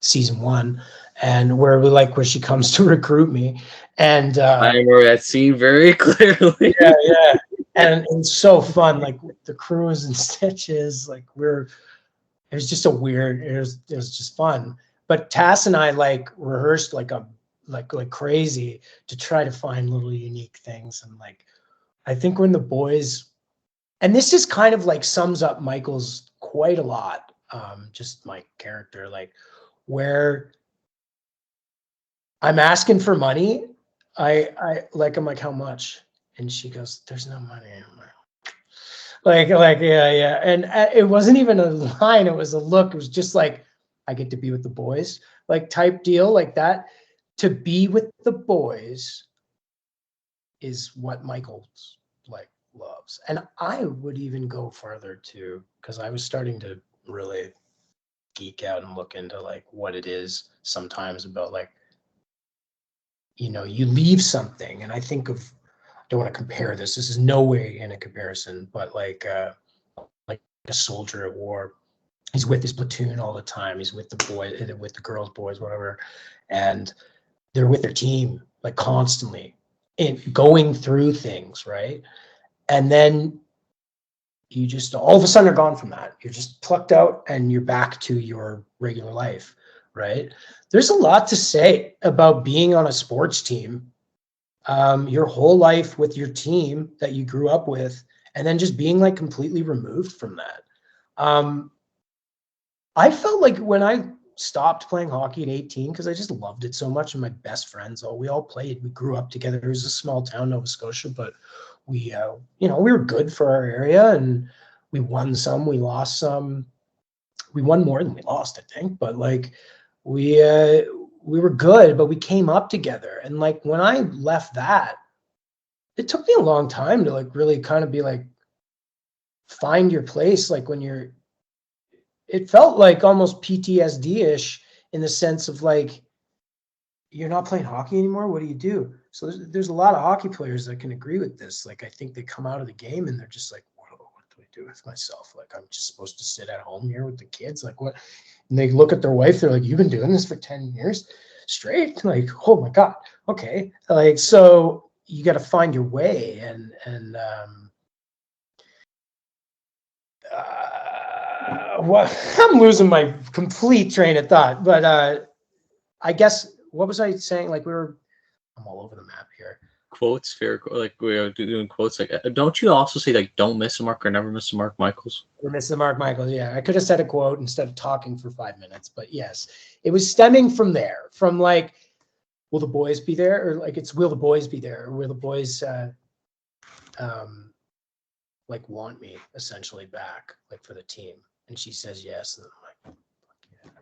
season 1, and where she comes to recruit me, and I remember that scene very clearly. yeah, and it's so fun. Like the crew is in stitches. Like it was just it was just fun. But Tass and I like rehearsed like crazy to try to find little unique things. And like, I think when the boys, and this is kind of like sums up Michael's quite a lot. Just my character, like where I'm asking for money. I'm like, how much? And she goes, there's no money. Yeah. And it wasn't even a line. It was a look. It was just like, I get to be with the boys, like type deal like that. To be with the boys is what Michael's like loves. And I would even go further too, because I was starting to really geek out and look into like what it is sometimes about like, you leave something. And I think of, don't want to compare this. This is no way in a comparison, but like a soldier at war. He's with his platoon all the time. He's with the with the girls, boys, whatever, and they're with their team like constantly, in going through things, right? And then you just all of a sudden are gone from that. You're just plucked out, and you're back to your regular life, right? There's a lot to say about being on a sports team. Your whole life with your team that you grew up with, and then just being like completely removed from that. I felt like when I stopped playing hockey at 18, because I just loved it so much, and my best friends, we all played. We grew up together. It was a small town, Nova Scotia, but we, we were good for our area, and we won some, we lost some. We won more than we lost, I think, but like we were good, but we came up together. And like when I left that, it took me a long time to like really kind of be like, find your place. Like it felt like almost PTSD-ish in the sense of like, you're not playing hockey anymore. What do you do? So there's a lot of hockey players that can agree with this. Like, I think they come out of the game and they're just like, whoa, what do I do with myself? Like, I'm just supposed to sit at home here with the kids. Like, what? And they look at their wife. They're like, you've been doing this for 10 years straight? Like, oh my God. Okay. Like, so you got to find your way. I'm losing my complete train of thought, but I guess, what was I saying? Like I'm all over the map here. Quotes, fair, like we're doing quotes. Like, don't you also say like, don't miss a mark or never miss a mark, Michaels? Or miss the mark, Michaels. Yeah, I could have said a quote instead of talking for 5 minutes, but yes, it was stemming from there, from like, will the boys be there? Or like, it's will the boys be there? Or will the boys like want me essentially back, like for the team? And she says yes. And I'm like, fuck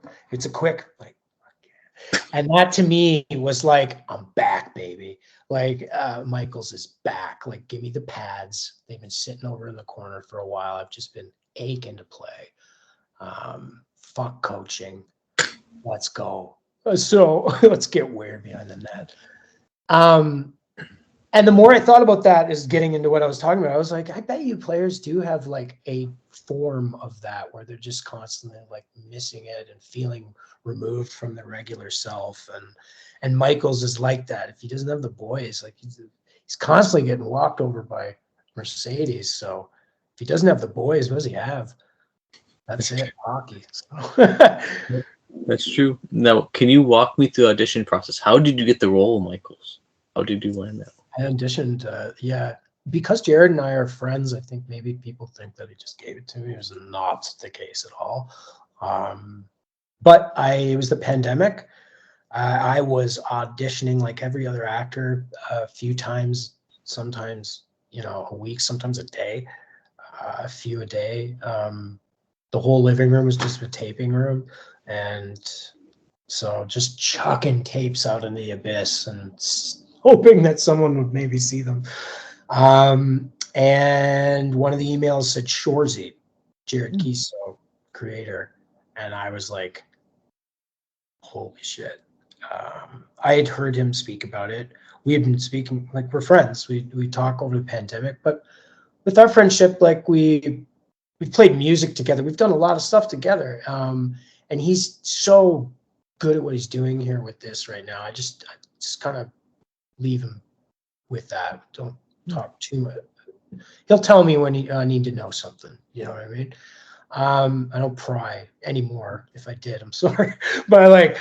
yeah. It's a quick like, fuck yeah. And that to me was like, I'm back, baby. Like Michaels is back. Like, give me the pads. They've been sitting over in the corner for a while. I've just been aching to play. Fuck coaching. Let's go. So let's get weird behind the net. And the more I thought about that, is getting into what I was talking about. I was like, I bet you players do have like a form of that where they're just constantly like missing it and feeling removed from their regular self. And Michaels is like that. If he doesn't have the boys, like he's constantly getting walked over by Mercedes. So if he doesn't have the boys, what does he have? That's it, hockey. So. That's true. Now, can you walk me through the audition process? How did you get the role, Michaels? How did you land that? I auditioned, because Jared and I are friends, I think maybe people think that he just gave it to me. It was not the case at all. But it was the pandemic. I was auditioning like every other actor a few times, sometimes, a week, sometimes a day, a few a day. The whole living room was just a taping room. And so just chucking tapes out in the abyss and hoping that someone would maybe see them. And one of the emails said Shoresy, Jared Kiso, creator. And I was like, holy shit. I had heard him speak about it. We had been speaking, like, we're friends. We talk over the pandemic, but with our friendship, like, we've played music together. We've done a lot of stuff together. And he's so good at what he's doing here with this right now. I just kind of leave him with that. Don't talk too much. He'll tell me when I need to know something. You know what I mean? I don't pry anymore. If I did, I'm sorry. But like,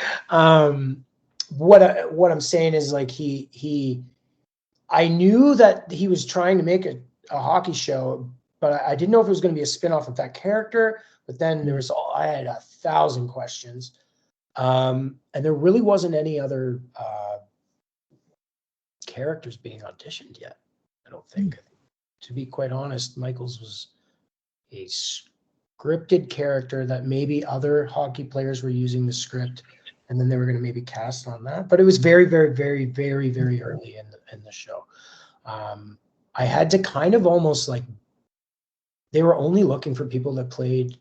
what I'm saying is, like, I knew that he was trying to make a hockey show, but I didn't know if it was going to be a spinoff of that character. But then I had 1,000 questions. And there really wasn't any other characters being auditioned yet, I don't think. To be quite honest, Michaels was a scripted character that maybe other hockey players were using the script, and then they were going to maybe cast on that. But it was very, very, very, very, very early in the show. I had to kind of almost, like, they were only looking for people that played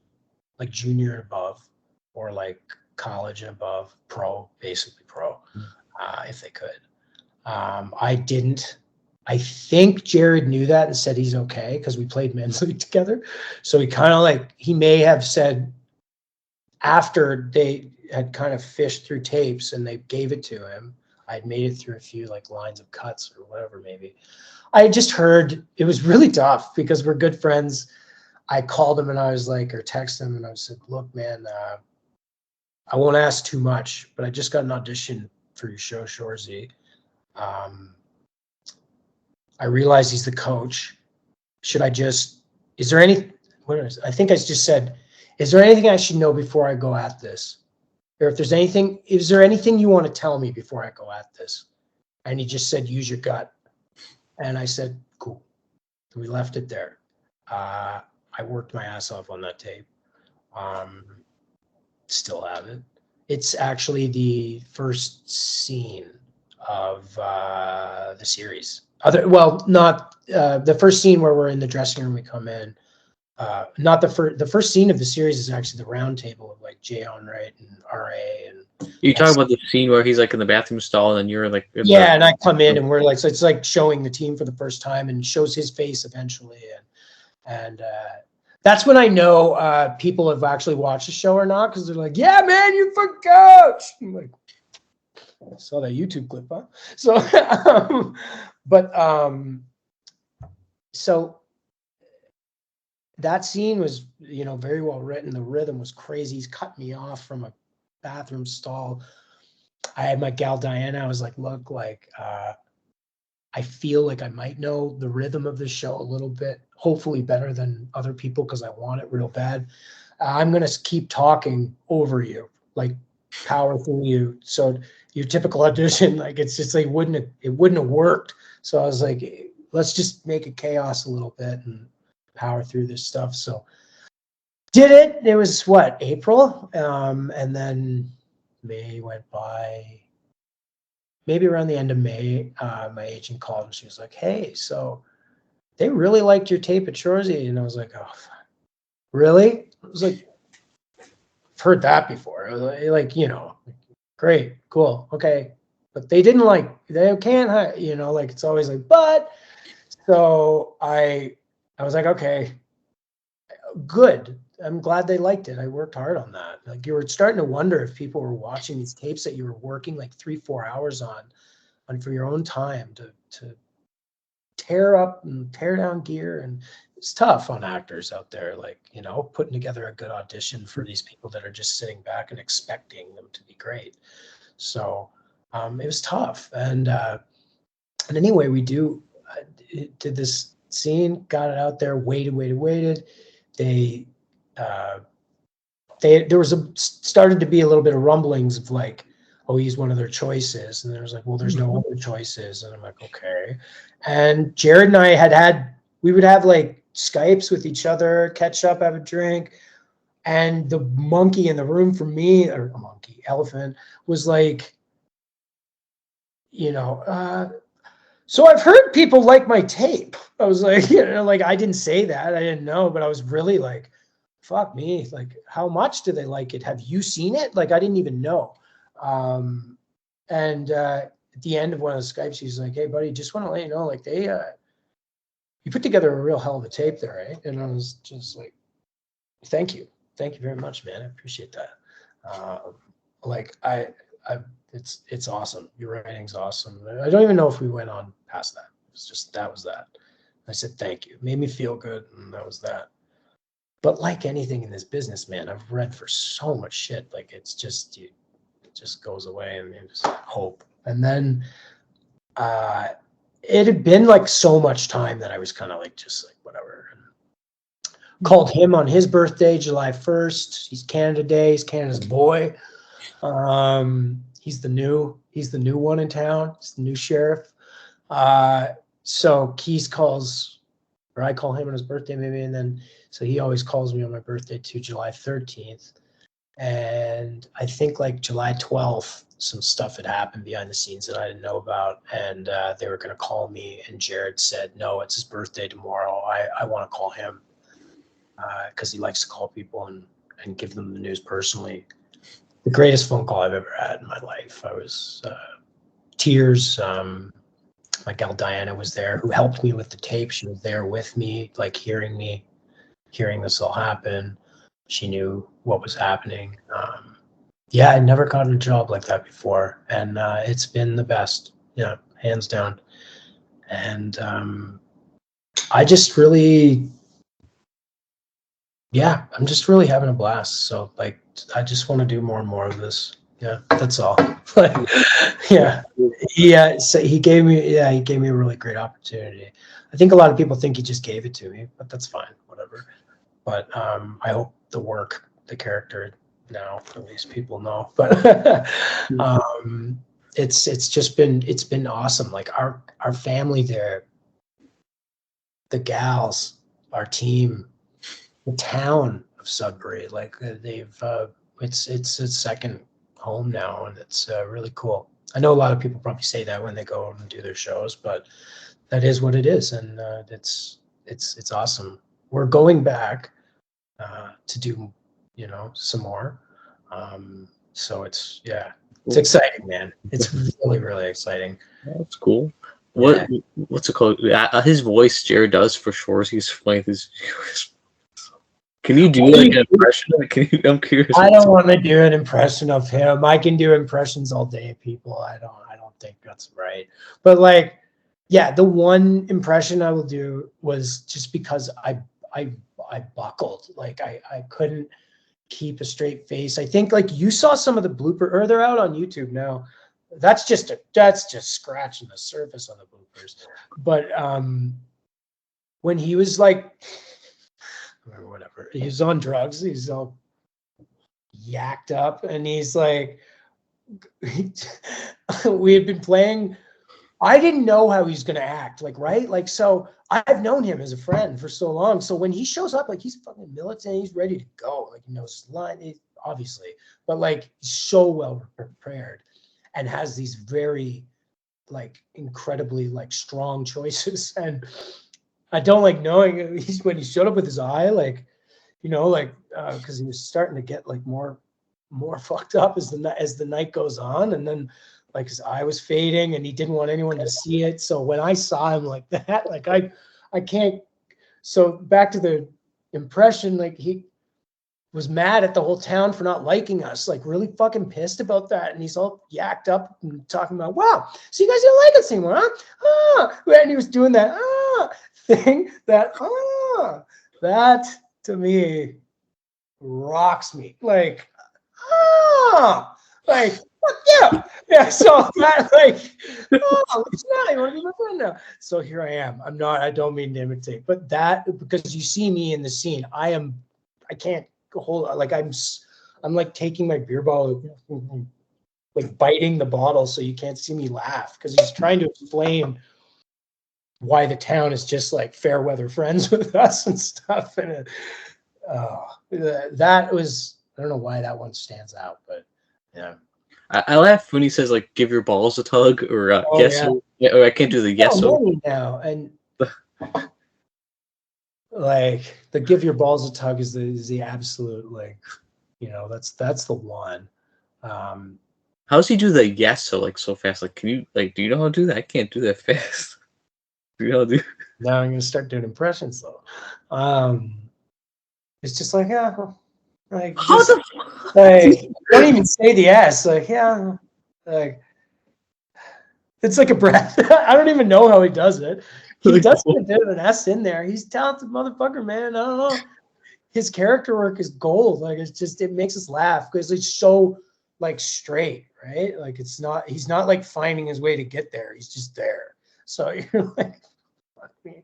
like junior and above, or like college and above, basically pro, if they could. I didn't. I think Jared knew that and said he's okay because we played men's league together. So he may have said, after they had kind of fished through tapes and they gave it to him, I'd made it through a few like lines of cuts or whatever, maybe. I just heard it was really tough because we're good friends. I called him and I was like, or texted him and I said, look, man, I won't ask too much, but I just got an audition for your show, Shoresy. I realize he's the coach. I think I just said, is there anything I should know before I go at this? Or is there anything you want to tell me before I go at this? And he just said, use your gut. And I said, cool. We left it there. I worked my ass off on that tape. Still have it. It's actually the first scene of the series. Not the first scene where we're in the dressing room. We come in. Not the first scene of the series is actually the round table of like Jay Onright and RA and. You talk about the scene where he's like in the bathroom stall and you're like. And I come in and we're like, so it's like showing the team for the first time and shows his face eventually, and that's when I know people have actually watched the show or not, because they're like, yeah, man, you're for coach. I'm like, I saw that YouTube clip, huh? So, so that scene was, very well written. The rhythm was crazy. He's cut me off from a bathroom stall. I had my gal Diana. I was like, look, like, I feel like I might know the rhythm of the show a little bit, hopefully better than other people, because I want it real bad. I'm going to keep talking over you, like power through you. So your typical audition, like, it's just like, it wouldn't have worked. So I was like, let's just make it chaos a little bit and power through this stuff. So did it. It was April. And then May went by. Maybe around the end of May, my agent called and she was like, hey, so they really liked your tape at Shoresy. And I was like, oh, really? I was like, I've heard that before. I was like, great, cool, okay. But they can't, like, it's always like, but. So I was like, okay, good. I'm glad they liked it. I worked hard on that. Like, you were starting to wonder if people were watching these tapes that you were working like 3-4 hours on for your own time to tear up and tear down gear. And it's tough on actors out there, like, putting together a good audition for these people that are just sitting back and expecting them to be great. So it was tough. And anyway, we do did this scene, got it out there, waited. They there was started to be a little bit of rumblings of like, oh, he's one of their choices, and there was like, well, there's no other choices, and I'm like, okay. And Jared and I we would have like Skypes with each other, catch up, have a drink, and the monkey in the room for me, or a monkey, elephant, was like, so I've heard people like my tape. I was like, like I didn't say that, I didn't know, but I was really like, fuck me, like how much do they like it? Have you seen it? Like I didn't even know. And at the end of one of the Skypes, he's like, hey buddy, just want to let you know, like you put together a real hell of a tape there, right? And I was just like, thank you very much, man, I appreciate that. Like it's awesome, your writing's awesome. I don't even know if we went on past that. It was just that was that. I said thank you, it made me feel good, and that was that. But like anything in this business, man, I've read for so much shit, like it's just it just goes away, and you just hope. And then it had been like so much time that I was kind of like just like whatever. And called him on his birthday, July 1st. He's Canada Day, he's Canada's boy. He's the new one in town. He's the new sheriff. So Keys calls, or I call him on his birthday maybe, and then so he always calls me on my birthday too, July 13th. And I think like July 12th, some stuff had happened behind the scenes that I didn't know about, and they were going to call me, and Jared said, no, it's his birthday tomorrow. I want to call him because he likes to call people and give them the news personally. The greatest phone call I've ever had in my life. I was tears. My gal Diana was there, who helped me with the tape. She was there with me, like hearing this all happen. She knew what was happening. Yeah, I never gotten a job like that before, and it's been the best, hands down. And I just really, I'm just really having a blast. So like, I just want to do more and more of this. Yeah, that's all. So he gave me a really great opportunity. I think a lot of people think he just gave it to me, but that's fine, whatever. But I hope the character now, at least people know. But it's been awesome. Like our family there, the gals, our team, the town of Sudbury, like it's a second home now, and it's really cool. I know a lot of people probably say that when they go and do their shows, but that is what it is, and it's awesome. We're going back to do some more, so it's exciting, man. It's really, really exciting. That's cool. What's it called? His voice Jared does for Shoresy's like his. Can you do like an impression? I'm curious. I don't want to do an impression of him. I can do impressions all day, people. I don't think that's right. But like, the one impression I will do was just because I buckled. Like I couldn't keep a straight face. I think like you saw some of the blooper, or they're out on YouTube now. That's just scratching the surface on the bloopers. But when he was like, or whatever, he's on drugs, he's all yacked up, and he's like, we had been playing, I didn't know how he's gonna act, like, right? Like, so I've known him as a friend for so long, so when he shows up, like, he's fucking militant, he's ready to go, like, he knows his line, obviously, but like, he's so well prepared and has these very like incredibly like strong choices. And I don't like knowing when he showed up with his eye, like, because he was starting to get like more fucked up as the night goes on, and then like his eye was fading, and he didn't want anyone to see it. So when I saw him like that, like I can't. So back to the impression, like he was mad at the whole town for not liking us, like really fucking pissed about that. And he's all yacked up and talking about, wow, so you guys don't like us anymore, huh? And he was doing that thing, that to me rocks me. Like Yeah, so that like, oh, it's not, you want to be my friend now. So here I am. I don't mean to imitate, but that, because you see me in the scene, I can't hold, like I'm like taking my beer bottle, like biting the bottle so you can't see me laugh, because he's trying to explain why the town is just like fair weather friends with us and stuff. And that was, I don't know why that one stands out, but yeah. I laugh when he says like "give your balls a tug" or "yes." Yeah. Yeah, or I can't do the yes. Now, and like the "give your balls a tug" is the absolute, like, that's the one. How does he do the yes so fast? Like, can you do you know how to do that? I can't do that fast. Do you know how to do? Now I'm gonna start doing impressions though. It's just like, yeah, like just, like don't even say the S, like, yeah, like it's like a breath. I don't even know how he does it. He does get a bit of an S in there. He's a talented motherfucker, man. I don't know. His character work is gold. Like, it's just, it makes us laugh because it's so like straight, right? Like he's not like finding his way to get there. He's just there. So you're like, fuck me.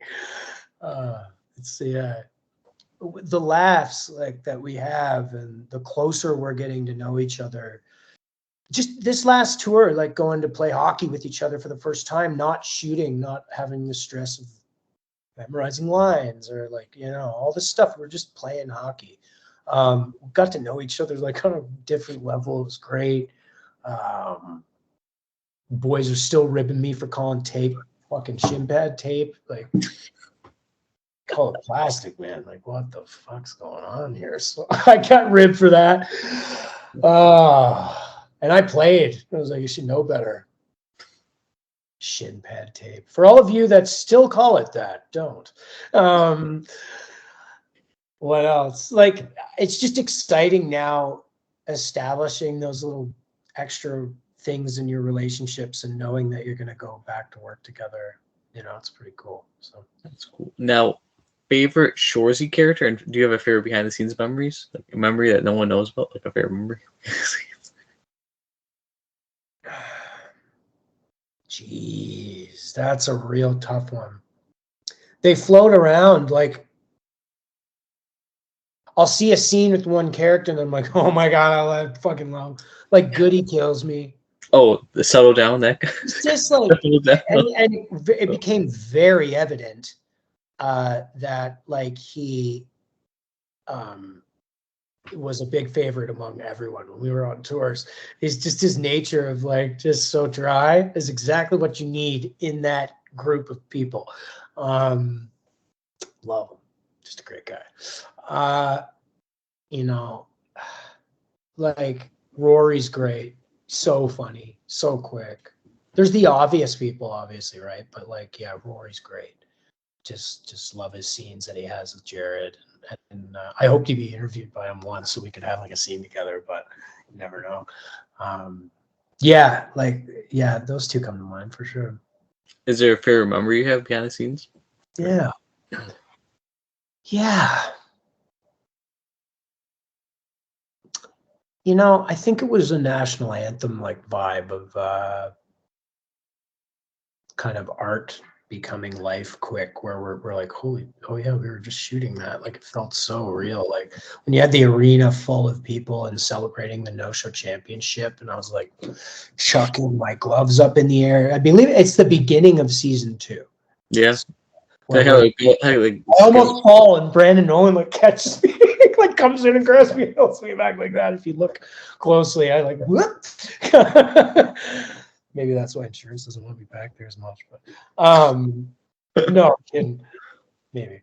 It's the laughs like that we have, and the closer we're getting to know each other. Just this last tour, like going to play hockey with each other for the first time, not shooting, not having the stress of memorizing lines or like, all this stuff. We're just playing hockey. Got to know each other like on a different level. It was great. Boys are still ripping me for calling tape fucking shin pad tape. Like, call it plastic, man. Like, what the fuck's going on here? So I got ribbed for that. And I played. I was like, you should know better. Shin pad tape. For all of you that still call it that, don't. What else? Like, it's just exciting now, establishing those little extra things in your relationships and knowing that you're going to go back to work together. It's pretty cool. So That's cool. Now, favorite Shoresy character, and do you have a favorite behind the scenes memories? Like a memory that no one knows about, like a favorite memory? Jeez, that's a real tough one. They float around. Like, I'll see a scene with one character and I'm like, oh my God, I fucking love. Like, Goody kills me. Oh, the settle down, that guy. It's just like, and it became very evident that like he was a big favorite among everyone when we were on tours. It's just his nature of like just so dry is exactly what you need in that group of people. Love him. Just a great guy. Like Rory's great. So funny, so quick. There's the obvious people, obviously, right? But like, yeah, Rory's great. Just love his scenes that he has with Jared. And I hope to be interviewed by him once so we could have like a scene together, but you never know. Those two come to mind for sure. Is there a favorite memory you have behind the scenes? Yeah. I think it was a national anthem like vibe of kind of art becoming life quick, where we're like, oh yeah, we were just shooting that. Like, it felt so real. Like when you had the arena full of people and celebrating the no-show championship, and I was like chucking my gloves up in the air. I believe it's the beginning of season 2. Yes. I almost fall and Brandon Nolan like catches me, like comes in and grabs me and holds me back like that. If you look closely, I like whoop. Maybe that's why insurance doesn't want me back there as much. But no, I'm kidding. Maybe.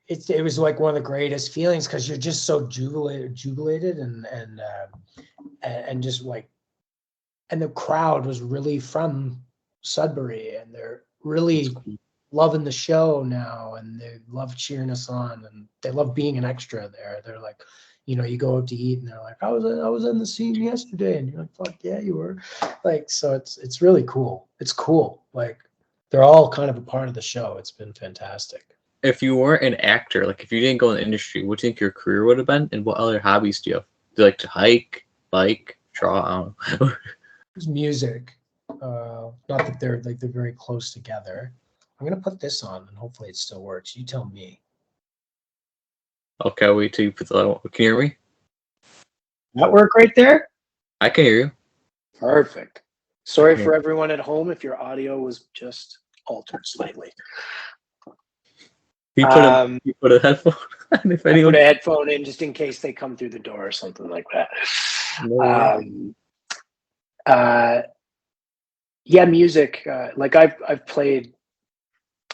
It was like one of the greatest feelings because you're just so jubilated and just like, and the crowd was really from Sudbury and they're really loving the show now and they love cheering us on and they love being an extra there. They're like, you go out to eat and they're like, I was in the scene yesterday, and you're like, fuck yeah, you were. Like, so it's really cool. It's cool. Like, they're all kind of a part of the show. It's been fantastic. If you weren't an actor, like if you didn't go in the industry, what do you think your career would have been, and what other hobbies do you have? Do you like to hike? like, draw. I don't know. It's music. Not that they're very close together. I'm gonna put this on and hopefully it still works. You tell me. Okay, wait till you put the other one. Can you hear me? That work right there? I can hear you. Perfect. Sorry Okay. for everyone at home if your audio was just altered slightly. You put a headphone on if I anyone. put a headphone in just in case they come through the door or something like that. No worries. Yeah, music. Like I've played.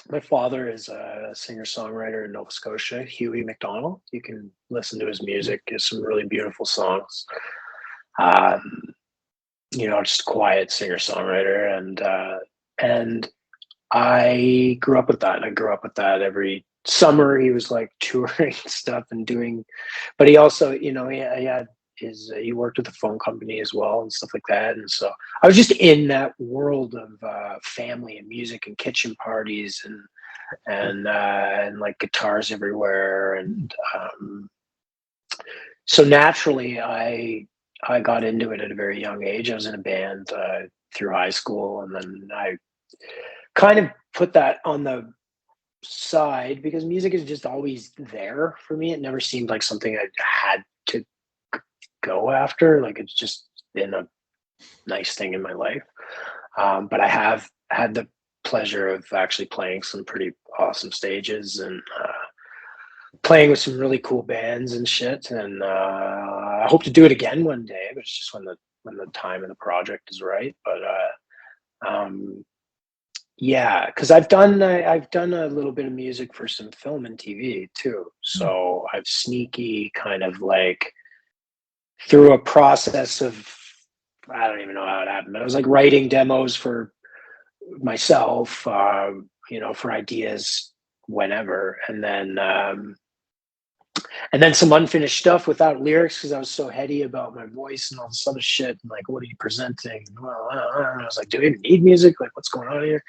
My father is a singer-songwriter in Nova Scotia, Huey McDonell. You can listen to his music. He has some really beautiful songs. Just quiet singer-songwriter, and I grew up with that. I grew up with that. Every summer he was like touring stuff and doing, but he also, he had he worked with a phone company as well and stuff like that. And so I was just in that world of family and music and kitchen parties and like guitars everywhere. And so naturally I got into it at a very young age. I was in a band through high school, and then I kind of put that on the side because music is just always there for me. It never seemed like something I had to go after. Like it's just been a nice thing in my life. But I have had the pleasure of actually playing some pretty awesome stages and playing with some really cool bands and shit. And I hope to do it again one day, but it's just when the time and the project is right. But yeah, because I've done a little bit of music for some film and TV too. So I've sneaky kind of like through a process of, I don't even know how it happened, but I was like writing demos for myself, for ideas whenever, and then some unfinished stuff without lyrics because I was so heady about my voice and all this other shit. And like, what are you presenting? Well, I don't know. I was like, do we even need music? Like, what's going on here?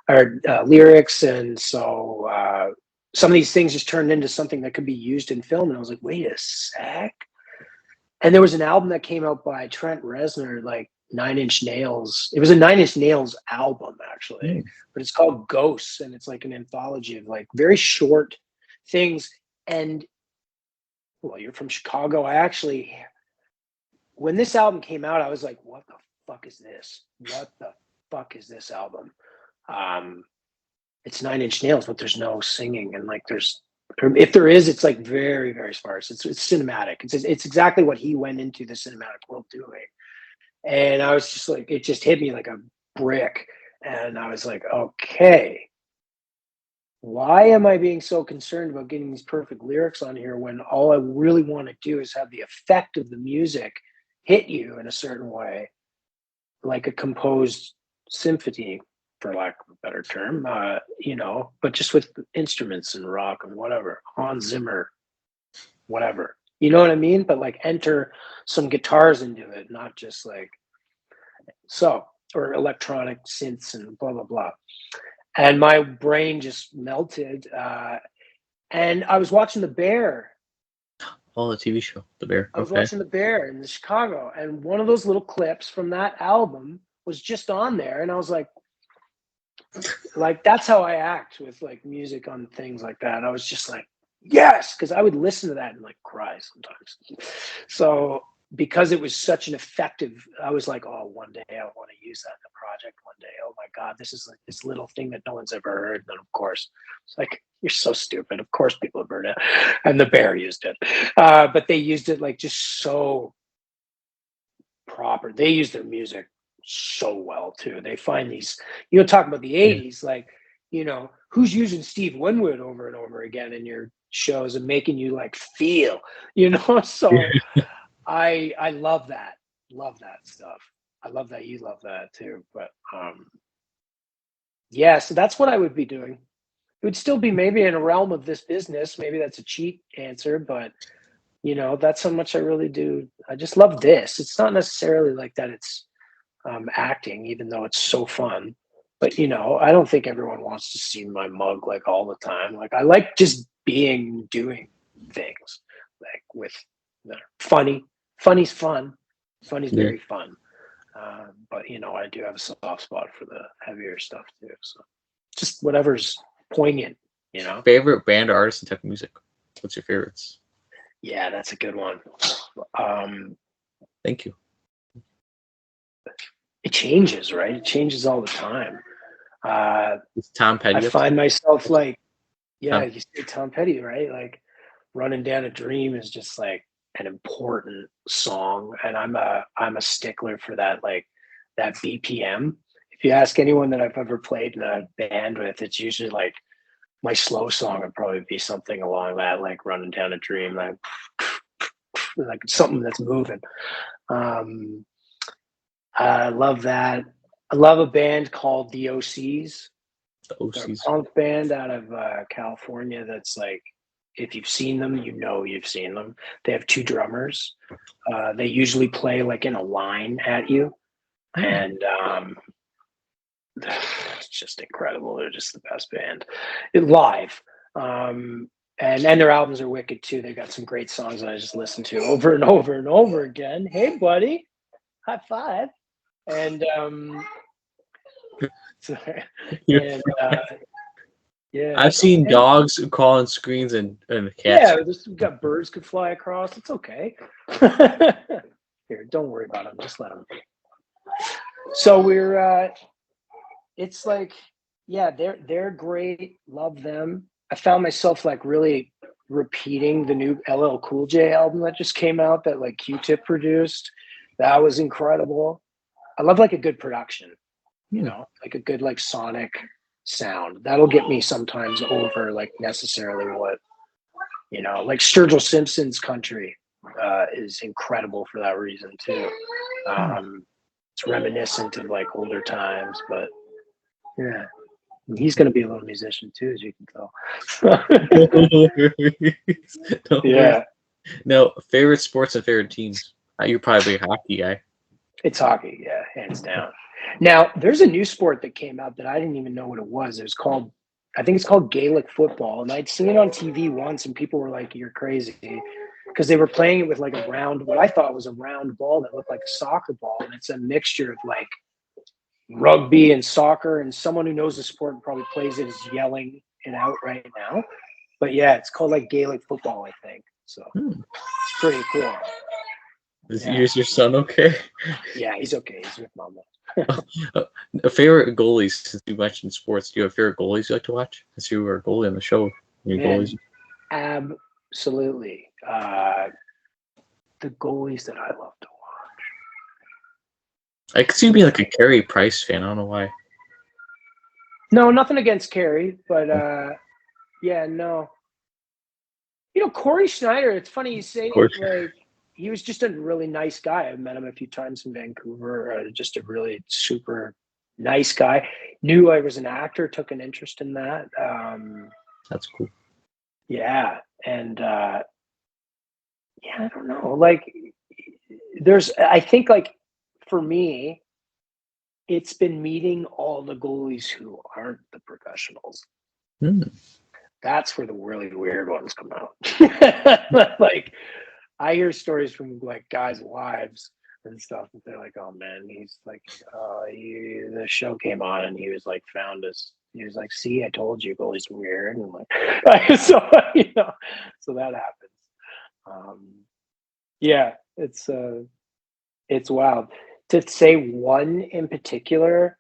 Or lyrics. And so some of these things just turned into something that could be used in film. And I was like, wait a sec. And there was an album that came out by Trent Reznor, like 9 Inch Nails. It was a 9 Inch Nails album, actually, but it's called Ghosts. And it's like an anthology of like very short things. And well, you're from Chicago. When this album came out, I was like, what the fuck is this? What the fuck is this album? It's 9 Inch Nails, but there's no singing. And like, if there is, it's like very, very sparse. It's cinematic. It's exactly what he went into the cinematic world doing. And I was just like, it just hit me like a brick. And I was like, okay, why am I being so concerned about getting these perfect lyrics on here when all I really want to do is have the effect of the music hit you in a certain way, like a composed symphony, for lack of a better term, but just with instruments and rock and whatever, Hans Zimmer, whatever, you know what I mean? But like enter some guitars into it, not just like, or electronic synths and blah, blah, blah. And my brain just melted. And I was watching The Bear. Oh, the TV show, The Bear. I was watching The Bear in Chicago. And one of those little clips from that album was just on there. And I was like, that's how I act with like music on things like that. I was just like, yes, because I would listen to that and like cry sometimes. So because it was such an effective, I was like, oh, one day I want to use that in a project one day. Oh my God, this is like this little thing that no one's ever heard. And then of course, it's like, you're so stupid. Of course people have heard it. And The Bear used it. But they used it like just so proper. They use their music so well too. They find these, talk about the 80s, like, who's using Steve Winwood over and over again in your shows and making you like feel, so I love that stuff. I love that you love that too. But yeah, so that's what I would be doing. It would still be maybe in a realm of this business. Maybe that's a cheat answer, but that's how much I really do. I just love this. It's not necessarily like that it's acting, even though it's so fun. But I don't think everyone wants to see my mug like all the time. Like I like just doing things like with funny's fun. Funny's Yeah. very fun. But you know, I do have a soft spot for the heavier stuff too. So just whatever's poignant, you know. Favorite band, artist, and type of music. What's your favorites? Yeah, that's a good one. Thank you. It changes, right? It changes all the time. It's Tom Petty. I find myself like, yeah, Tom. you say Tom Petty, right? Like Running Down a Dream is just like an important song. And I'm a stickler for that, like that BPM. If you ask anyone that I've ever played in a band with, it's usually like my slow song would probably be something along that, like Running Down a Dream, like something that's moving. I love that. I love a band called the OCs. The They're a OCs. punk band out of California that's like, if you've seen them, you know you've seen them. They have two drummers. They usually play like in a line at you. And it's just incredible. They're just the best band live. And their albums are wicked too. They got some great songs that I just listen to over and over and over again. Hey, buddy, high five. And Yeah. yeah, I've seen dogs crawl on screens and cats. yeah, we've got birds could fly across. It's okay. Here, don't worry about them. Just let them. So we're it's like, yeah, they're great. Love them. I found myself like really repeating the new LL Cool J album that just came out that like Q-Tip produced. That was incredible. I love like a good production, you know, like a good like sonic sound. That'll get me sometimes over like necessarily what, you know, like Sturgill Simpson's country is incredible for that reason too. It's reminiscent of like older times, but yeah, he's going to be a little musician too, as you can tell. Yeah, No, favorite sports and favorite teams. You're probably a hockey guy. it's hockey. Yeah, hands down. Now, there's a new sport that came out that I didn't even know what it was. It was called, I think it's called Gaelic football. And I'd seen it on TV once and people were like, you're crazy. Because they were playing it with like a round, what I thought was a round ball that looked like a soccer ball. And it's a mixture of like rugby and soccer. And someone who knows the sport and probably plays it is yelling it out right now. But yeah, it's called like Gaelic football, I think. So it's pretty cool. Is your son okay? Yeah, he's okay. He's with mama. Favorite goalies, since you mentioned sports, do you have favorite goalies you like to watch? Since you were a goalie on the show. Your goalies. Absolutely. The goalies that I love to watch. I could see you being like a Carey Price fan. I don't know why. No, nothing against Carey, but yeah, no. You know, Corey Schneider, it's funny you say it, like he was just a really nice guy. I've met him a few times in Vancouver. Just a really super nice guy. Knew I was an actor, took an interest in that. That's cool. Yeah. And yeah, I don't know. Like I think like for me, it's been meeting all the goalies who aren't the professionals. That's where the really weird ones come out. Like I hear stories from like guys' wives and stuff, and they're like, "Oh man, he's like, the show came on, and he was like, found us. He was like, see, I told you, goalie's weird," and like, so you know, so that happens. Yeah, it's wild to say one in particular.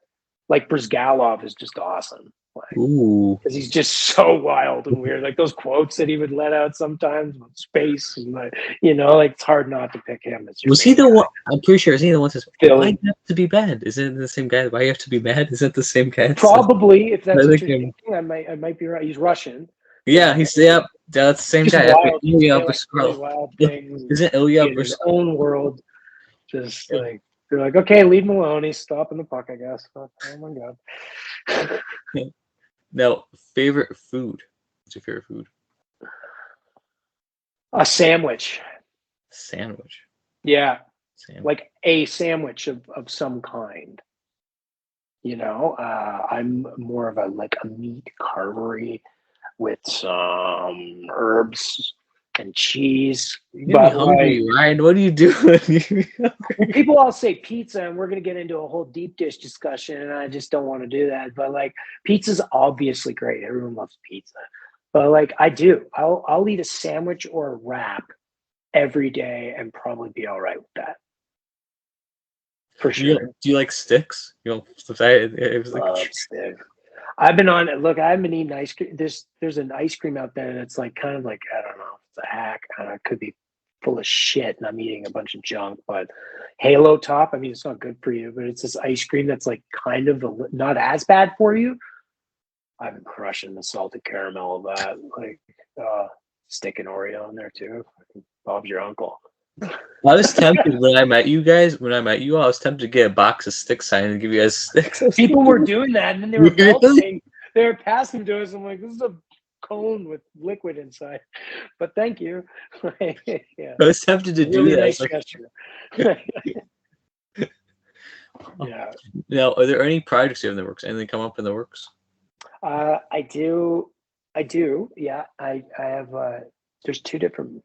Like Brizgalov is just awesome. Like, ooh, because he's just so wild and weird. Like those quotes that he would let out sometimes with space and like, you know, like it's hard not to pick him. Was he the one? I'm pretty sure. Is he the one that says, Philly. "Why do you have to be mad? Isn't it the same guy? Why you have to be mad? Isn't it the same guy?" Probably, if that's I what think you're him. thinking, I might be right. He's Russian. Yeah, he's that's the same Just guy. wild, Ilya like, really Brizgalov. wild things. Isn't Ilya In his Brizgalov? own world, just like they're like, okay, leave him alone. He's stopping the puck, I guess. Oh my god. Now, favorite food. What's your favorite food? A sandwich. Sandwich. Yeah. Sandwich. Like a sandwich of some kind. You know, I'm more of a meat carvery with some herbs and cheese. You're gonna be hungry, Ryan. What are you doing? People all say pizza, and we're going to get into a whole deep dish discussion, and I just don't want to do that. But like, pizza's obviously great. Everyone loves pizza, but like, I'll eat a sandwich or a wrap every day and probably be all right with that. For sure. Do you like sticks? You know, it was Love like stick. I've been on. Look, I've been eating ice cream. There's an ice cream out there that's like kind of like, I don't know. It's a hack. I don't know, it could be full of shit, and I'm eating a bunch of junk. But Halo Top. I mean, it's not good for you, but it's this ice cream that's like kind of not as bad for you. I've been crushing the salted caramel of that. Like, sticking Oreo in there too. Bob's your uncle. I was tempted when I met you guys. When I met you, I was tempted to get a box of stick sign and give you guys sticks. People were doing that, and then they were Really? melting. They were passing to us. I'm like, this is a cone with liquid inside. But thank you. Yeah. I was tempted to do Really that. nice Like, gesture. Yeah. now, are there any projects you have in the works? Anything come up in the works? I do. Yeah. I have. There's two different.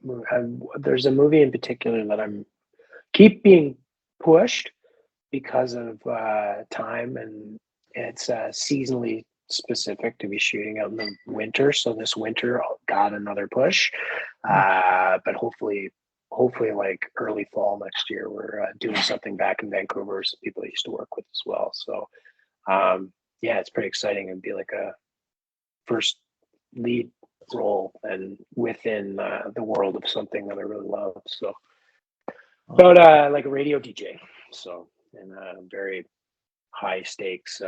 There's a movie in particular that I'm keep being pushed because of time, and it's seasonally specific to be shooting out in the winter. So this winter got another push, but hopefully like early fall next year, we're doing something back in Vancouver. Some people I used to work with as well. So yeah, it's pretty exciting. It'd be like a first lead role and within the world of something that I really love. So about like a radio DJ. So and very high stakes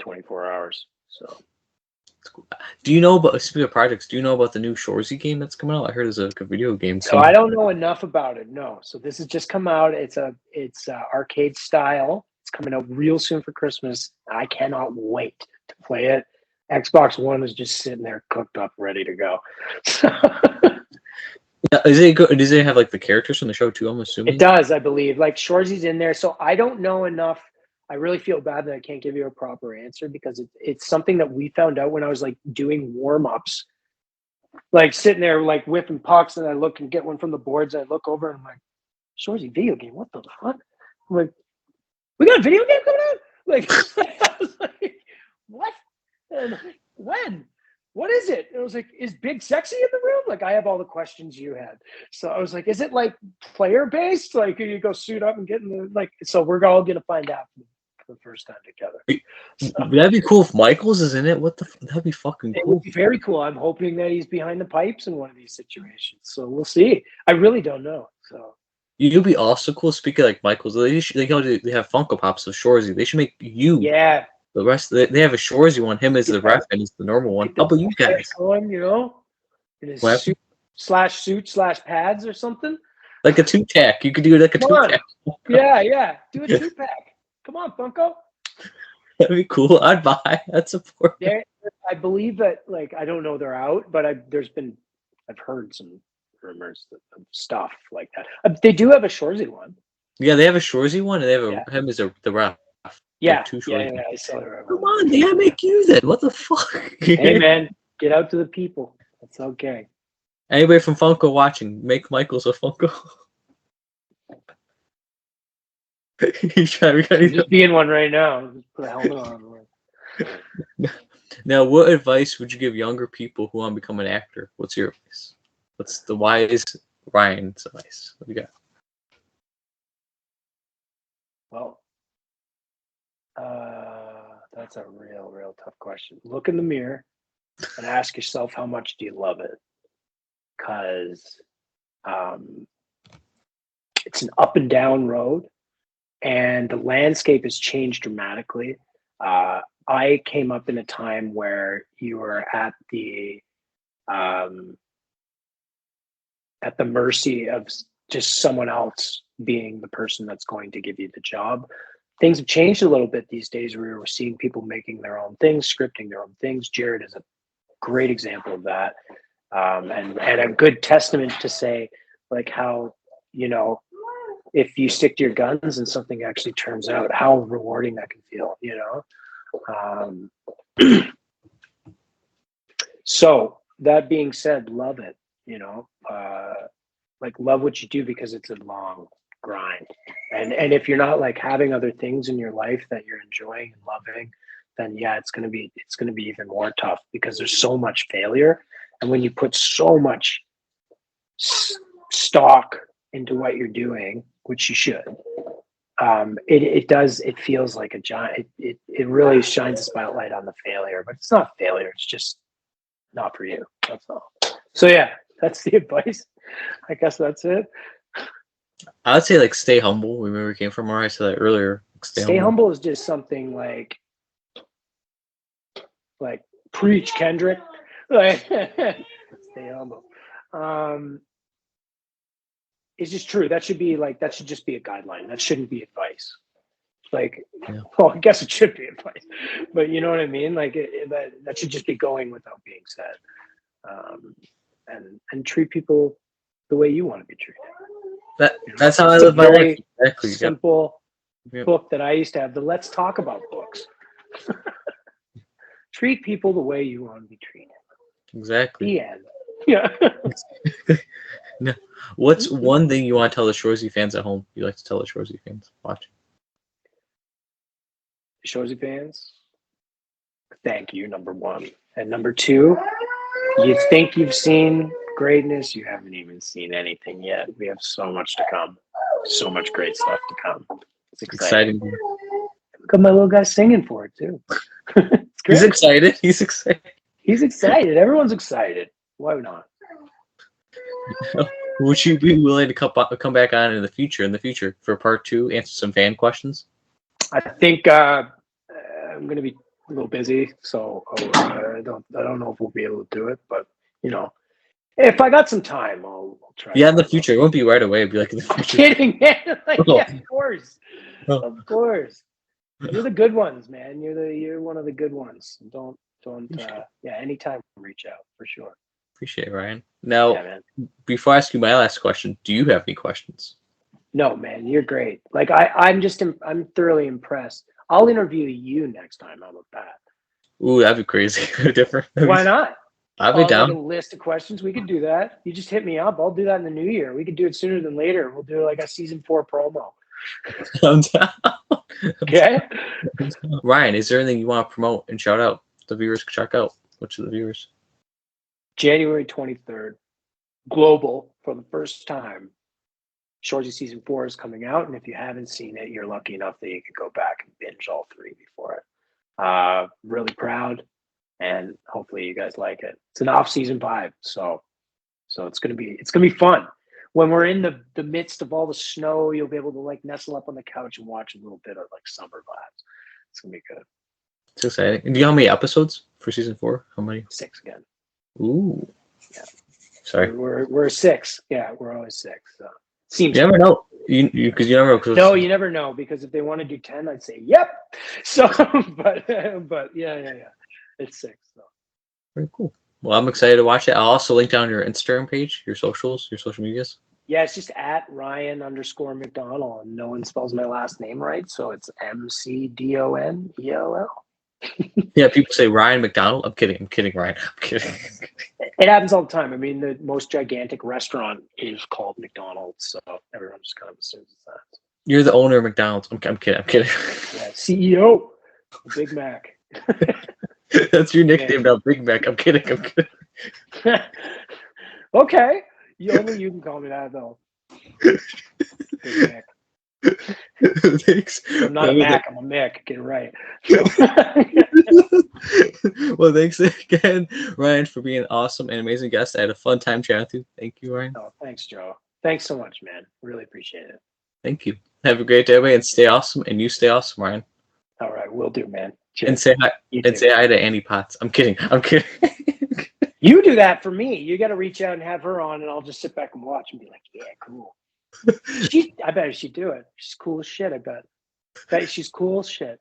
24 hours. So Do you know about, speaking of projects, do you know about the new Shoresy game that's coming out? I heard there's a video game. So I don't know enough about it. No. So this has just come out. It's arcade style. It's coming out real soon for Christmas. I cannot wait to play it. Xbox One is just sitting there cooked up, ready to go. Yeah, is it good? Does it have like the characters from the show too? I'm assuming It does, I believe. Like Shoresy's in there. So I don't know enough. I really feel bad that I can't give you a proper answer because it's something that we found out when I was like doing warm-ups, like sitting there like whipping pucks, and I look and get one from the boards. And I look over and I'm like, Shoresy video game, what the fuck? I'm like, we got a video game coming out? Like, I was like, what? And I'm like, when? What is it? And I was like, is Big Sexy in the room? Like, I have all the questions you had. So I was like, is it like player based? Like, you go suit up and get in the, like, so we're all going to find out for the first time together. So, that'd be cool if Michaels is in it. What the? That'd be fucking it cool. would be very cool. I'm hoping that he's behind the pipes in one of these situations. So we'll see. I really don't know. So You'd be also cool. Speaking of like Michaels, they have Funko Pops of Shoresy. They should make you. yeah, The rest, they have a Shoresy one. Him as the ref and he's the normal one. How about you guys? on, you know, in his What? suit/pads or something. Like a two tack. You could do like a Come two on. tack. Yeah. Do a 2-pack. Come on, Funko. That'd be cool. I'd buy. I'd support. I believe that, like, I don't know they're out, but I've heard some rumors of stuff like that. They do have a Shoresy one. Yeah, they have a Shoresy one, and they have him as the ref. Yeah, two yeah, Shoresy. I saw it. Come on, they gotta make you then. What the fuck? Hey, man, get out to the people. It's okay. Anybody from Funko watching, make Michaels a Funko. He's Just being one right now. Just put a helmet on. Now, what advice would you give younger people who want to become an actor? What's your advice? What's the wise Ryan's advice? What do you got? Well, that's a real tough question. Look in the mirror and ask yourself, how much do you love it? Because it's an up and down road, and the landscape has changed dramatically. I came up in a time where you were at the mercy of just someone else being the person that's going to give you the job. Things have changed a little bit these days where we're seeing people making their own things, scripting their own things. Jared is a great example of that. And a good testament to say, like, how, you know, if you stick to your guns and something actually turns out, how rewarding that can feel, you know? So that being said, love it. like love what you do because it's a long grind. And if you're not like having other things in your life that you're enjoying and loving, then yeah, it's gonna be even more tough because there's so much failure. And when you put so much stock into what you're doing, which you should, it feels like a giant, it really shines a spotlight on the failure, but it's not failure, it's just not for you. That's all. So yeah, that's the advice. I guess that's it. I would say like stay humble. Remember we came from where I said that earlier. Stay humble is just something like preach, Kendrick. Like stay humble. It's just true. That should just be a guideline. That shouldn't be advice. Like, yeah. Well, I guess it should be advice, but you know what I mean? Like that should just be going without being said. And treat people the way you want to be treated. That's how I live my life. Exactly. Simple book that I used to have, the Let's Talk About books. Treat people the way you want to be treated. Exactly. The end. Yeah. No. What's one thing you want to tell the Shoresy fans at home? You like to tell the Shoresy fans watching? Shoresy fans, thank you, number one. And number two, you think you've seen greatness, you haven't even seen anything yet. We have so much to come. So much great stuff to come. It's exciting. Look at my little guy singing for it too. It's great. He's excited. He's excited. He's excited. Everyone's excited. Why not? Would you be willing to come back on in the future for part 2, answer some fan questions? I think I'm going to be a little busy, so I don't know if we'll be able to do it. But if I got some time, I'll try. Yeah, in the future. It won't be right away. It'll be like in the future. Kidding, man. Yeah, of course, of course. You're the good ones, man. You're one of the good ones. Don't. Anytime reach out for sure. Appreciate it, Ryan. Now, before I ask you my last question, do you have any questions? No, man, you're great. Like I'm thoroughly impressed. I'll interview you next time. How about that? Ooh, that'd be crazy. Different. Why not? I'll be down. Like a list of questions. We could do that. You just hit me up. I'll do that in the new year. We could do it sooner than later. We'll do like a season 4 promo. I'm down. Okay. Ryan, is there anything you want to promote and shout out the viewers can check out? Which of the viewers? January 23rd, global for the first time. Shoresy season 4 is coming out, and if you haven't seen it, you're lucky enough that you can go back and binge all 3 before it. Really proud, and hopefully you guys like it. It's an off-season vibe, so it's gonna be fun. When we're in the midst of all the snow, you'll be able to like nestle up on the couch and watch a little bit of like summer vibes. It's gonna be good. It's exciting. And do you know how many episodes for season 4? How many? 6 again. Ooh. Yeah. Sorry. We're 6. Yeah, we're always 6. So. Seems you never know. Because you never know. No, you never know. Because if they want to do 10, I'd say yep. So, but yeah. It's 6. So. Very cool. Well, I'm excited to watch it. I'll also link down your Instagram page, your socials, your social medias. Yeah, it's just at Ryan_McDonell, and no one spells my last name right, so it's McDonell. Yeah, people say Ryan McDonell. I'm kidding, Ryan. I'm kidding. It happens all the time. I mean, the most gigantic restaurant is called McDonald's, so everyone just kind of assumes it's that. You're the owner of McDonald's. I'm kidding. Yeah, CEO, Big Mac. That's your nickname now, Big Mac. I'm kidding. Okay, only you can call me that though. Big Mac. Thanks. I'm not a Mac. I'm a Mick. Get it right. Well, thanks again, Ryan, for being an awesome and amazing guest. I had a fun time chatting with you. Thank you, Ryan. Oh, thanks, Joe. Thanks so much, man. Really appreciate it. Thank you. Have a great day, everybody, and stay awesome. And you stay awesome, Ryan. All right, will do, man. Cheers. And say hi. Say hi to Annie Potts. I'm kidding. You do that for me. You got to reach out and have her on, and I'll just sit back and watch and be like, "Yeah, cool." I bet she'd do it. She's cool as shit. I bet she's cool as shit.